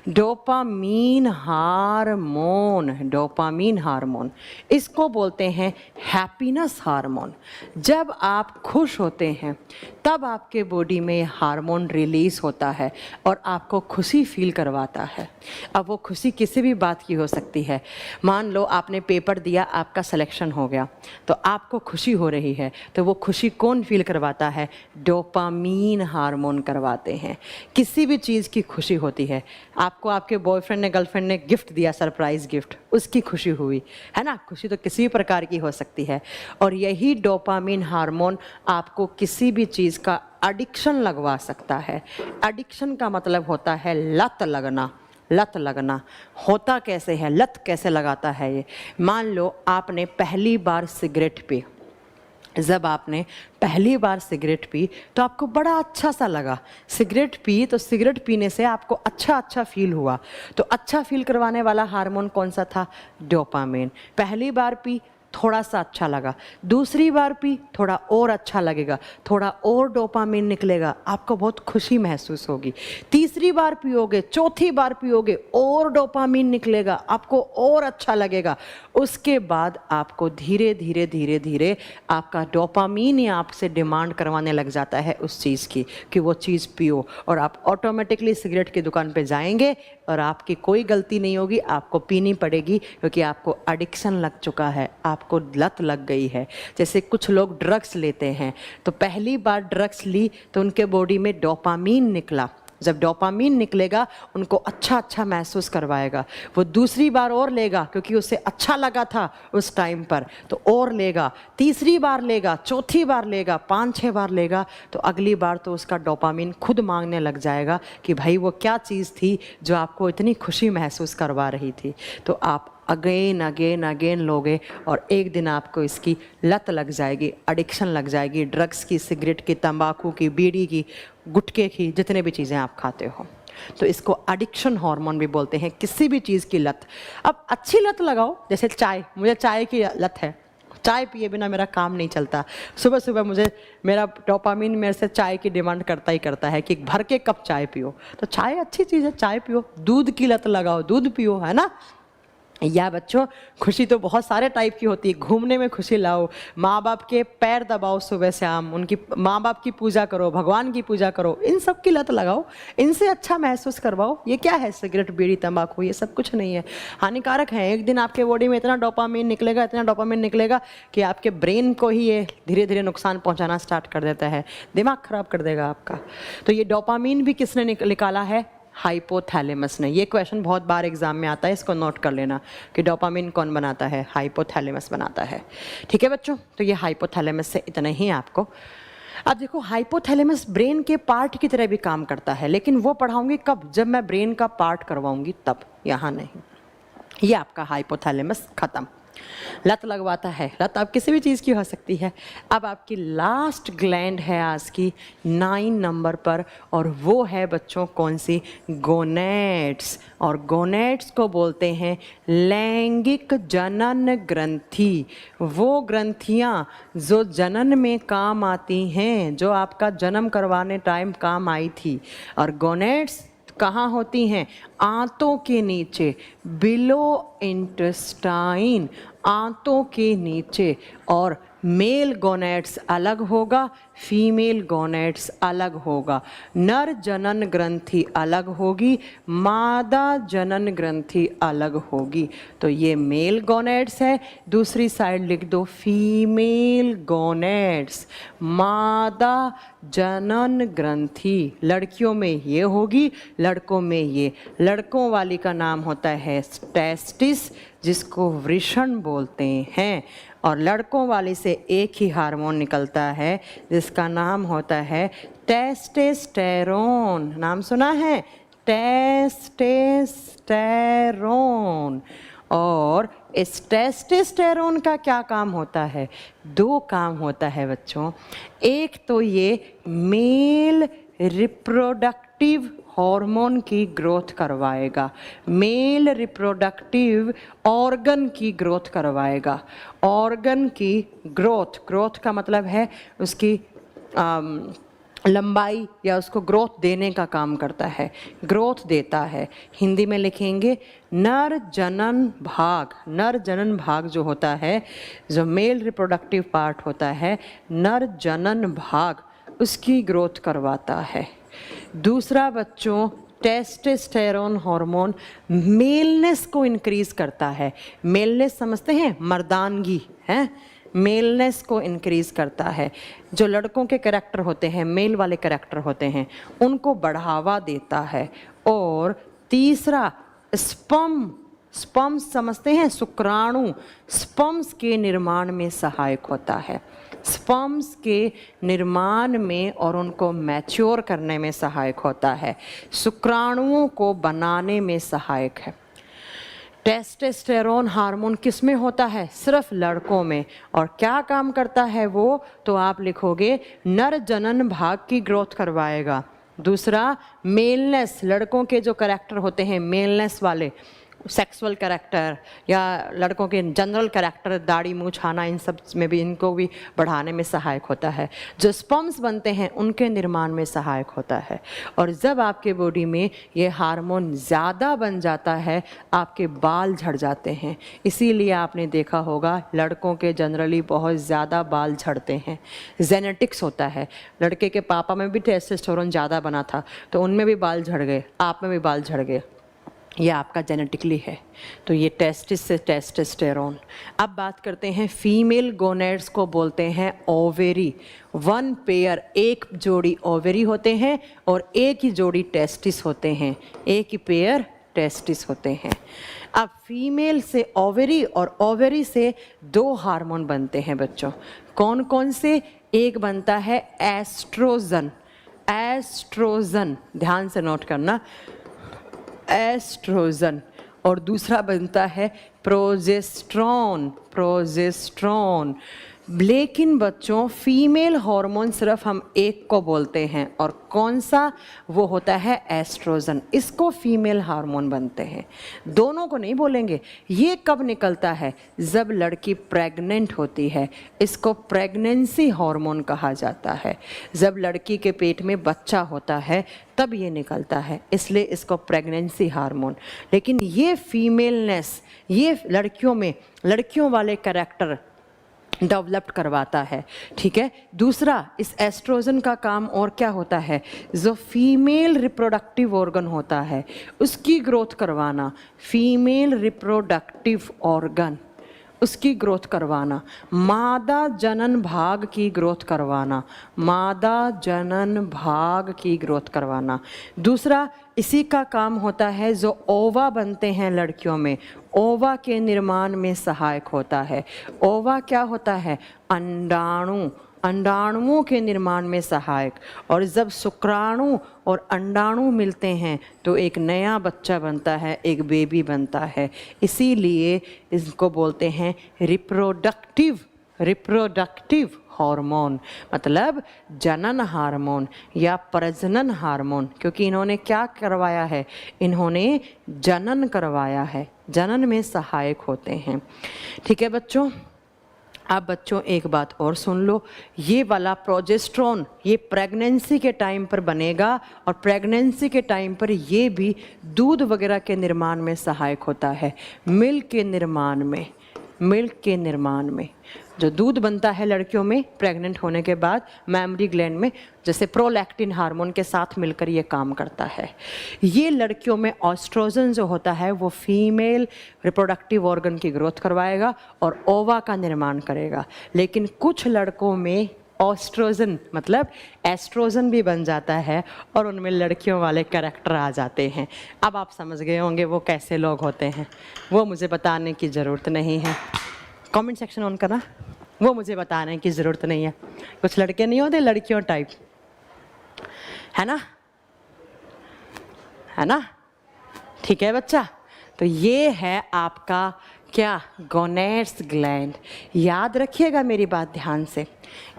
डोपामीन हार्मोन, डोपामीन हार्मोन। इसको बोलते हैं हैप्पीनेस हार्मोन। जब आप खुश होते हैं तब आपके बॉडी में हार्मोन रिलीज होता है और आपको खुशी फील करवाता है। अब वो खुशी किसी भी बात की हो सकती है, मान लो आपने पेपर दिया, आपका सिलेक्शन हो गया, तो आपको खुशी हो रही है, तो वो खुशी कौन फील करवाता है, डोपामीन हार्मोन करवाते हैं। किसी भी चीज़ की खुशी होती है, आपको आपके बॉयफ्रेंड ने, गर्लफ्रेंड ने गिफ्ट दिया, सरप्राइज गिफ्ट, उसकी खुशी हुई है ना, खुशी तो किसी भी प्रकार की हो सकती है। और यही डोपामीन हार्मोन आपको किसी भी चीज़ का एडिक्शन लगवा सकता है। एडिक्शन का मतलब होता है लत लगना, लत लगना। होता कैसे है, लत कैसे लगाता है ये, मान लो आपने पहली बार सिगरेट पी, जब आपने पहली बार सिगरेट पी तो आपको बड़ा अच्छा सा लगा, सिगरेट पी तो सिगरेट पीने से आपको अच्छा अच्छा फील हुआ, तो अच्छा फील करवाने वाला हार्मोन कौन सा था, डोपामीन। पहली बार पी, थोड़ा सा अच्छा लगा, दूसरी बार पी, थोड़ा और अच्छा लगेगा, थोड़ा और डोपामीन निकलेगा, आपको बहुत खुशी महसूस होगी। तीसरी बार पियोगे, चौथी बार पियोगे, और डोपामीन निकलेगा, आपको और अच्छा लगेगा। उसके बाद आपको धीरे धीरे धीरे धीरे आपका डोपामीन ही आपसे डिमांड करवाने लग जाता है उस चीज़ की कि वो चीज़ पियो, और आप ऑटोमेटिकली सिगरेट की दुकान पे जाएंगे और आपकी कोई गलती नहीं होगी, आपको पीनी पड़ेगी, क्योंकि आपको एडिक्शन लग चुका है, आपको लत लग गई है। जैसे कुछ लोग ड्रग्स लेते हैं, तो पहली बार ड्रग्स ली तो उनके बॉडी में डोपामीन निकला, जब डोपामीन निकलेगा उनको अच्छा अच्छा महसूस करवाएगा, वो दूसरी बार और लेगा क्योंकि उसे अच्छा लगा था उस टाइम पर, तो और लेगा, तीसरी बार लेगा, चौथी बार लेगा, 5-6 बार लेगा, तो अगली बार तो उसका डोपामीन खुद मांगने लग जाएगा कि भाई वो क्या चीज़ थी जो आपको इतनी खुशी महसूस करवा रही थी। तो आप अगेन अगेन अगेन लोगे और एक दिन आपको इसकी लत लग जाएगी, एडिक्शन लग जाएगी, ड्रग्स की, सिगरेट की, तंबाकू की, बीड़ी की, गुटखे की, जितने भी चीज़ें आप खाते हो। तो इसको एडिक्शन हार्मोन भी बोलते हैं, किसी भी चीज़ की लत। अब अच्छी लत लगाओ, जैसे चाय, मुझे चाय की लत है, चाय पिए बिना मेरा काम नहीं चलता, सुबह सुबह मुझे मेरा डोपामीन मेरे से चाय की डिमांड करता ही करता है कि भर के कप चाय पियो, तो चाय अच्छी चीज़ है, चाय पियो। दूध की लत लगाओ, दूध पियो, है ना। या बच्चों, खुशी तो बहुत सारे टाइप की होती है, घूमने में खुशी लाओ, माँ बाप के पैर दबाओ सुबह शाम, उनकी माँ बाप की पूजा करो, भगवान की पूजा करो, इन सब की लत लगाओ, इनसे अच्छा महसूस करवाओ। ये क्या है, सिगरेट, बीड़ी, तंबाकू, ये सब कुछ नहीं है, हानिकारक है। एक दिन आपके बॉडी में इतना डोपामीन निकलेगा, इतना डोपामीन निकलेगा कि आपके ब्रेन को ही ये धीरे धीरे नुकसान पहुँचाना स्टार्ट कर देता है, दिमाग खराब कर देगा आपका। तो ये डोपामीन भी किसने निकाला है, हाइपोथैलेमस ने। ये क्वेश्चन बहुत बार एग्जाम में आता है, इसको नोट कर लेना कि डोपामिन कौन बनाता है, हाइपोथैलेमस बनाता है। ठीक है बच्चों, तो ये हाइपोथैलेमस से इतना ही आपको। अब देखो, हाइपोथैलेमस ब्रेन के पार्ट की तरह भी काम करता है, लेकिन वो पढ़ाऊंगी कब, जब मैं ब्रेन का पार्ट करवाऊंगी तब, यहाँ नहीं। ये आपका हाइपोथैलेमस खत्म। लत लगवाता है, लत अब किसी भी चीज़ की हो सकती है। अब आपकी लास्ट ग्लैंड है आज की 9 नंबर पर, और वो है बच्चों कौन सी, गोनेड्स। और गोनेड्स को बोलते हैं लैंगिक जनन ग्रंथि। वो ग्रंथियाँ जो जनन में काम आती हैं, जो आपका जन्म करवाने टाइम काम आई थी। और गोनेड्स कहाँ होती हैं, आंतों के नीचे, बिलो इंटेस्टाइन, आंतों के नीचे। और मेल गोनेट्स अलग होगा, फीमेल गोनेट्स अलग होगा, नर जनन ग्रंथि अलग होगी, मादा जनन ग्रंथि अलग होगी। तो ये मेल गोनेट्स है, दूसरी साइड लिख दो फीमेल गोनेट्स, मादा जनन ग्रंथि। लड़कियों में ये होगी, लड़कों में ये। लड़कों वाली का नाम होता है टेस्टिस, जिसको वृषण बोलते हैं, और लड़कों वाले से एक ही हार्मोन निकलता है जिसका नाम होता है टेस्टोस्टेरोन। नाम सुना है? टेस्टोस्टेरोन। और इस टेस्टोस्टेरोन का क्या काम होता है? दो काम होता है बच्चों। एक तो ये मेल रिप्रोडक्टिव हार्मोन की ग्रोथ करवाएगा, मेल रिप्रोडक्टिव ऑर्गन की ग्रोथ करवाएगा। ऑर्गन की ग्रोथ का मतलब है उसकी लंबाई या उसको ग्रोथ देने का काम करता है, ग्रोथ देता है। हिंदी में लिखेंगे नर जनन भाग। नर जनन भाग जो होता है, जो मेल रिप्रोडक्टिव पार्ट होता है, नर जनन भाग उसकी ग्रोथ करवाता है। दूसरा बच्चों, टेस्टोस्टेरोन हार्मोन मेलनेस को इंक्रीज करता है। मेलनेस समझते हैं? मर्दानगी है, मेलनेस को इंक्रीज करता है। जो लड़कों के कैरेक्टर होते हैं, मेल वाले कैरेक्टर होते हैं, उनको बढ़ावा देता है। और तीसरा स्पर्म्स समझते हैं? शुक्राणु, स्पर्म्स के निर्माण में सहायक होता है। स्पर्म्स के निर्माण में और उनको मैच्योर करने में सहायक होता है, शुक्राणुओं को बनाने में सहायक है। टेस्टोस्टेरोन हार्मोन किस में होता है? सिर्फ लड़कों में। और क्या काम करता है वो? तो आप लिखोगे नर जनन भाग की ग्रोथ करवाएगा। दूसरा मेलनेस, लड़कों के जो कैरेक्टर होते हैं मेलनेस वाले, सेक्सुअल कैरेक्टर या लड़कों के जनरल कैरेक्टर, दाढ़ी मूंछ आना, इन सब में भी इनको भी बढ़ाने में सहायक होता है। जो स्पर्म्स बनते हैं उनके निर्माण में सहायक होता है। और जब आपके बॉडी में ये हार्मोन ज़्यादा बन जाता है, आपके बाल झड़ जाते हैं। इसीलिए आपने देखा होगा लड़कों के जनरली बहुत ज़्यादा बाल झड़ते हैं, जेनेटिक्स होता है। लड़के के पापा में भी टेस्टोस्टेरोन ज़्यादा बना था तो उनमें भी बाल झड़ गए, आप में भी बाल झड़ गए, ये आपका जेनेटिकली है। तो ये टेस्टिस से टेस्टोस्टेरोन। अब बात करते हैं फीमेल गोनेड्स को बोलते हैं ओवेरी। वन पेयर, एक जोड़ी ओवेरी होते हैं और एक ही जोड़ी टेस्टिस होते हैं, एक ही पेयर टेस्टिस होते हैं। अब फीमेल से ओवेरी और ओवेरी से दो हार्मोन बनते हैं बच्चों। कौन कौन से? एक बनता है एस्ट्रोजन, एस्ट्रोजन ध्यान से नोट करना, एस्ट्रोजन। और दूसरा बनता है प्रोजेस्ट्रॉन, प्रोजेस्ट्रॉन। लेकिन बच्चों फीमेल हार्मोन सिर्फ हम एक को बोलते हैं, और कौन सा? वो होता है एस्ट्रोजन। इसको फीमेल हार्मोन बनते हैं, दोनों को नहीं बोलेंगे। ये कब निकलता है? जब लड़की प्रेग्नेंट होती है, इसको प्रेगनेंसी हार्मोन कहा जाता है। जब लड़की के पेट में बच्चा होता है तब ये निकलता है, इसलिए इसको प्रेगनेंसी हार्मोन। लेकिन ये फीमेलनेस, ये लड़कियों में लड़कियों वाले कैरेक्टर डेवलप्ड करवाता है, ठीक है। दूसरा, इस एस्ट्रोजन का काम और क्या होता है? जो फीमेल रिप्रोडक्टिव ऑर्गन होता है उसकी ग्रोथ करवाना, फीमेल रिप्रोडक्टिव ऑर्गन उसकी ग्रोथ करवाना, मादा जनन भाग की ग्रोथ करवाना, मादा जनन भाग की ग्रोथ करवाना। दूसरा, इसी का काम होता है जो ओवा बनते हैं लड़कियों में, ओवा के निर्माण में सहायक होता है। ओवा क्या होता है? अंडाणु, अंडाणुओं के निर्माण में सहायक। और जब शुक्राणु और अंडाणु मिलते हैं तो एक नया बच्चा बनता है, एक बेबी बनता है। इसीलिए इसको बोलते हैं रिप्रोडक्टिव, रिप्रोडक्टिव हार्मोन, मतलब जनन हार्मोन या प्रजनन हार्मोन। क्योंकि इन्होंने क्या करवाया है? इन्होंने जनन करवाया है, जनन में सहायक होते हैं, ठीक है बच्चों। अब बच्चों एक बात और सुन लो, ये वाला प्रोजेस्ट्रॉन ये प्रेगनेंसी के टाइम पर बनेगा, और प्रेगनेंसी के टाइम पर ये भी दूध वगैरह के निर्माण में सहायक होता है, मिल्क के निर्माण में, मिल्क के निर्माण में। जो दूध बनता है लड़कियों में प्रेग्नेंट होने के बाद मैमरी ग्लैंड में, जैसे प्रोलैक्टिन हार्मोन के साथ मिलकर ये काम करता है। ये लड़कियों में ऑस्ट्रोजन जो होता है वो फीमेल रिप्रोडक्टिव ऑर्गन की ग्रोथ करवाएगा और ओवा का निर्माण करेगा। लेकिन कुछ लड़कों में ऑस्ट्रोजन मतलब एस्ट्रोजन भी बन जाता है और उनमें लड़कियों वाले कैरेक्टर आ जाते हैं। अब आप समझ गए होंगे वो कैसे लोग होते हैं, वो मुझे बताने की ज़रूरत नहीं है। कमेंट सेक्शन ऑन करना, वो मुझे बताने की ज़रूरत नहीं है। कुछ लड़के नहीं होते लड़कियों टाइप, है ना, है ना? ठीक है बच्चा, तो ये है आपका क्या, गोनेड्स ग्लैंड। याद रखिएगा मेरी बात ध्यान से,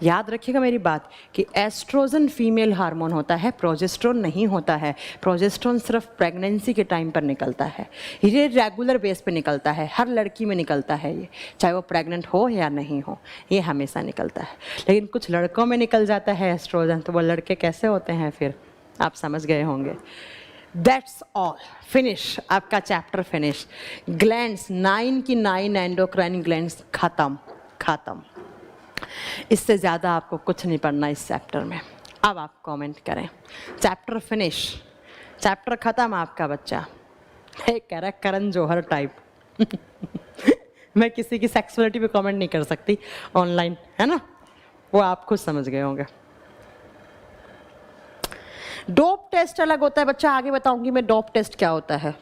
याद रखिएगा मेरी बात कि एस्ट्रोजन फीमेल हार्मोन होता है, प्रोजेस्टेरोन नहीं होता है। प्रोजेस्टेरोन सिर्फ प्रेगनेंसी के टाइम पर निकलता है, ये रेगुलर बेस पे निकलता है, हर लड़की में निकलता है ये, चाहे वो प्रेग्नेंट हो या नहीं हो, ये हमेशा निकलता है। लेकिन कुछ लड़कों में निकल जाता है एस्ट्रोजन, तो वो लड़के कैसे होते हैं फिर आप समझ गए होंगे। दैट्स ऑल, फिनिश, आपका चैप्टर फिनिश। ग्लैंड्स 9 की 9 एंडोक्राइन ग्लैंड्स खत्म, खत्म। इससे ज़्यादा आपको कुछ नहीं पढ़ना इस चैप्टर में। अब आप कमेंट करें, चैप्टर फिनिश, चैप्टर ख़त्म आपका बच्चा। एक कह रहा है करण जौहर टाइप मैं किसी की सेक्सुअलिटी पे कमेंट नहीं कर सकती ऑनलाइन, है ना, वो आप खुद समझ गए होंगे। डोप टेस्ट अलग होता है बच्चा, आगे बताऊंगी मैं डोप टेस्ट क्या होता है।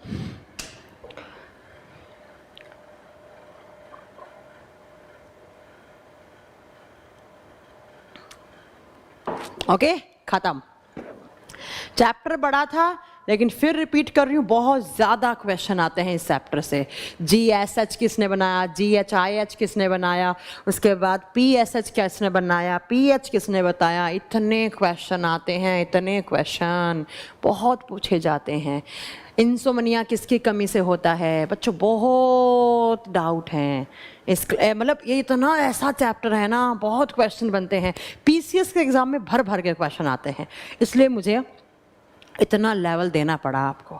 ओके, खत्म। चैप्टर बड़ा था लेकिन फिर रिपीट कर रही हूँ, बहुत ज़्यादा क्वेश्चन आते हैं इस चैप्टर से। GSH किसने बनाया, GHIH किसने बनाया, उसके बाद PSH किसने बनाया, PH किसने बताया, इतने क्वेश्चन आते हैं, इतने क्वेश्चन बहुत पूछे जाते हैं। इंसोमनिया किसकी कमी से होता है बच्चों, बहुत डाउट हैं इस, मतलब ये इतना ऐसा चैप्टर है ना, बहुत क्वेश्चन बनते हैं। PCS के एग्ज़ाम में भर भर के क्वेश्चन आते हैं, इसलिए मुझे इतना लेवल देना पड़ा आपको।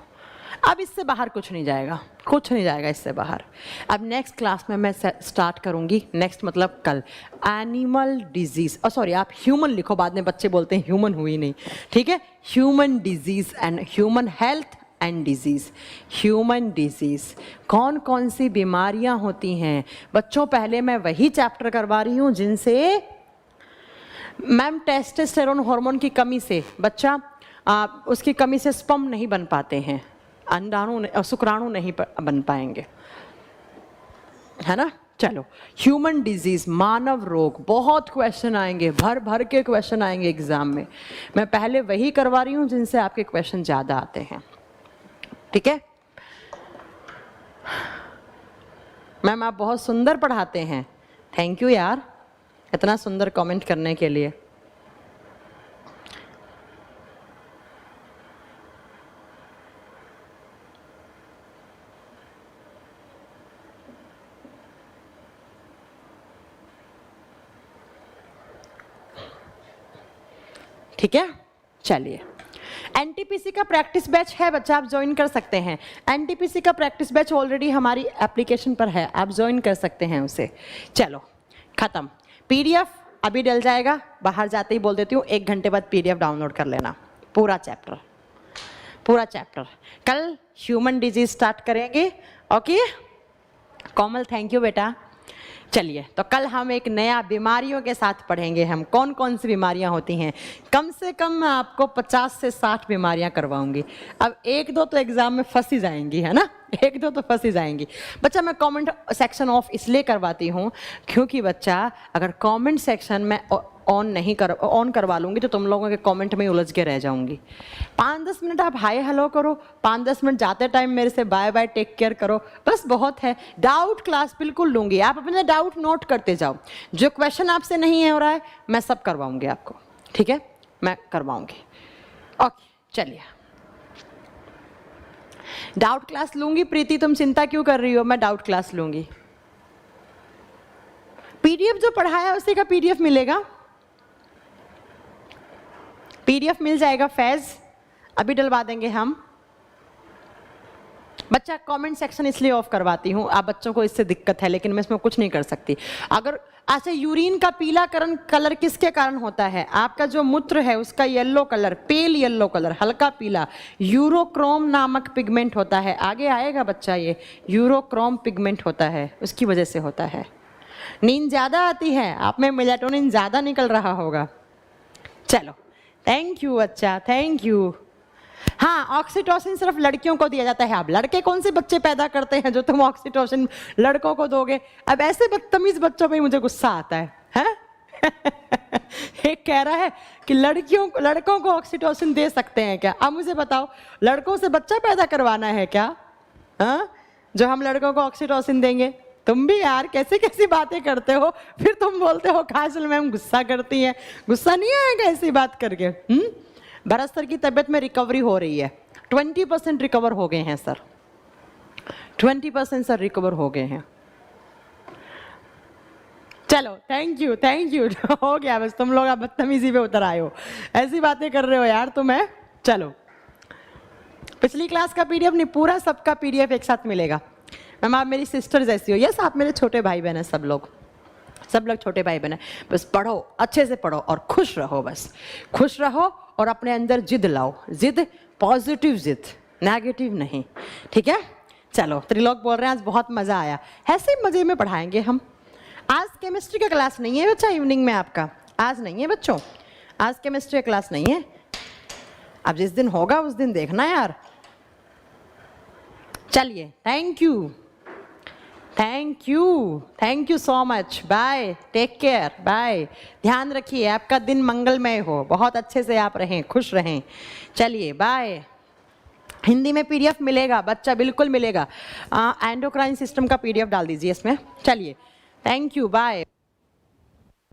अब इससे बाहर कुछ नहीं जाएगा, कुछ नहीं जाएगा इससे बाहर। अब नेक्स्ट क्लास में मैं स्टार्ट करूंगी, नेक्स्ट मतलब कल, एनिमल डिजीज़, सॉरी आप ह्यूमन लिखो, बाद में बच्चे बोलते हैं ह्यूमन हुई नहीं, ठीक है। Human disease and human health and disease. Human disease, कौन कौन सी बीमारियां होती हैं बच्चों, पहले मैं वही चैप्टर करवा रही हूँ जिनसे मैम टेस्टोस्टेरोन हार्मोन की कमी से बच्चा उसकी कमी से स्पर्म नहीं बन पाते हैं, अंडाणु शुक्राणु नहीं बन पाएंगे, है ना। चलो, ह्यूमन डिजीज, मानव रोग, बहुत क्वेश्चन आएंगे, भर भर के क्वेश्चन आएंगे एग्जाम में। मैं पहले वही करवा रही हूँ जिनसे आपके क्वेश्चन ज़्यादा आते हैं, ठीक है। मैम आप बहुत सुंदर पढ़ाते हैं, थैंक यू यार, इतना सुंदर कमेंट करने के लिए। ठीक है, चलिए। एनटीपीसी का प्रैक्टिस बैच है बच्चा, आप ज्वाइन कर सकते हैं। एनटीपीसी का प्रैक्टिस बैच ऑलरेडी हमारी एप्लीकेशन पर है, आप ज्वाइन कर सकते हैं उसे। चलो खत्म। पीडीएफ अभी डल जाएगा, बाहर जाते ही बोल देती हूँ, 1 घंटे बाद पीडीएफ डाउनलोड कर लेना, पूरा चैप्टर, पूरा चैप्टर। कल ह्यूमन डिजीज स्टार्ट करेंगे, ओके। कोमल थैंक यू बेटा। चलिए, तो कल हम एक नया बीमारियों के साथ पढ़ेंगे, हम कौन कौन सी बीमारियां होती हैं। कम से कम मैं आपको 50 से 60 बीमारियां करवाऊंगी। अब 1-2 तो एग्जाम में फंस ही जाएंगी, है ना, 1-2 तो फंस ही जाएंगी। बच्चा मैं कमेंट सेक्शन ऑफ इसलिए करवाती हूँ क्योंकि बच्चा अगर कमेंट सेक्शन में ऑन करवा लूँगी तो तुम लोगों के कमेंट में उलझ के रह जाऊँगी। 5-10 मिनट आप हाय हेलो करो, 5-10 मिनट जाते टाइम मेरे से बाय बाय टेक केयर करो, बस बहुत है। डाउट क्लास बिल्कुल लूँगी, आप अपने डाउट नोट करते जाओ, जो क्वेश्चन आपसे नहीं हो रहा है मैं सब करवाऊँगी आपको, ठीक है, मैं करवाऊँगी। ओके चलिए, डाउट क्लास लूँगी। प्रीति तुम चिंता क्यों कर रही हो, मैं डाउट क्लास लूँगी। पीडीएफ जो पढ़ाया उसी का पीडीएफ मिलेगा, पीडीएफ मिल जाएगा। फैज अभी डलवा देंगे हम, बच्चा कमेंट सेक्शन इसलिए ऑफ करवाती हूँ, आप बच्चों को इससे दिक्कत है, लेकिन मैं इसमें कुछ नहीं कर सकती। अगर अच्छा, यूरिन का पीला कलर किसके कारण होता है? आपका जो मूत्र है उसका yellow colour, pale yellow colour, हल्का पीला, यूरोक्रोम नामक पिगमेंट होता है। आगे आएगा बच्चा, ये यूरोक्रोम पिगमेंट होता है, उसकी वजह से होता है। नींद ज़्यादा आती है, आप में मेलाटोनिन ज़्यादा निकल रहा होगा। चलो, थैंक यू बच्चा, थैंक यू। हाँ, ऑक्सीटोसिन सिर्फ लड़कियों को दिया जाता है। अब लड़के कौन से बच्चे पैदा करते हैं जो तुम ऑक्सीटोसिन लड़कों को दोगे? अब ऐसे बदतमीज बच्चों पे मुझे गुस्सा आता है, हैं? एक कह रहा है कि लड़कों को ऑक्सीटोसिन दे सकते हैं क्या? अब मुझे बताओ, लड़कों से बच्चा पैदा करवाना है क्या? हाँ, जो हम लड़कों को ऑक्सीटोसिन देंगे? तुम भी यार कैसे कैसी बातें करते हो, फिर तुम बोलते हो काजल मैम गुस्सा करती हैं। गुस्सा नहीं आएगा ऐसी बात करके? भरत सर की तबीयत में रिकवरी हो रही है, 20% रिकवर हो गए हैं सर, 20% सर रिकवर हो गए हैं। चलो, थैंक यू, थैंक यू। हो गया बस, तुम लोग अब बदतमीजी पे उतर आए हो, ऐसी बातें कर रहे हो यार तुम्हें। चलो, पिछली क्लास का पीडीएफ नहीं, पूरा सबका पीडीएफ एक साथ मिलेगा। मैम आप मेरी सिस्टर जैसी हो। यस, आप मेरे छोटे भाई बहन हैं, सब लोग छोटे भाई बहन हैं। बस पढ़ो, अच्छे से पढ़ो और खुश रहो, बस खुश रहो और अपने अंदर जिद लाओ। जिद, पॉजिटिव जिद, नेगेटिव नहीं, ठीक है? चलो, त्रिलोक बोल रहे हैं आज बहुत मज़ा आया। ऐसे मज़े में पढ़ाएंगे हम। आज केमिस्ट्री का क्लास नहीं है बच्चा, इवनिंग में आपका आज नहीं है बच्चों, आज केमिस्ट्री का क्लास नहीं है। अब जिस दिन होगा उस दिन देखना यार। चलिए, thank you, thank you so much. Bye, take care, bye. ध्यान रखिए, आपका दिन मंगलमय हो, बहुत अच्छे से आप रहें, खुश रहें। चलिए, बाय। हिंदी में पीडीएफ मिलेगा बच्चा, बिल्कुल मिलेगा। एंडोक्राइन सिस्टम का पीडीएफ डाल दीजिए इसमें। चलिए, थैंक यू, बाय।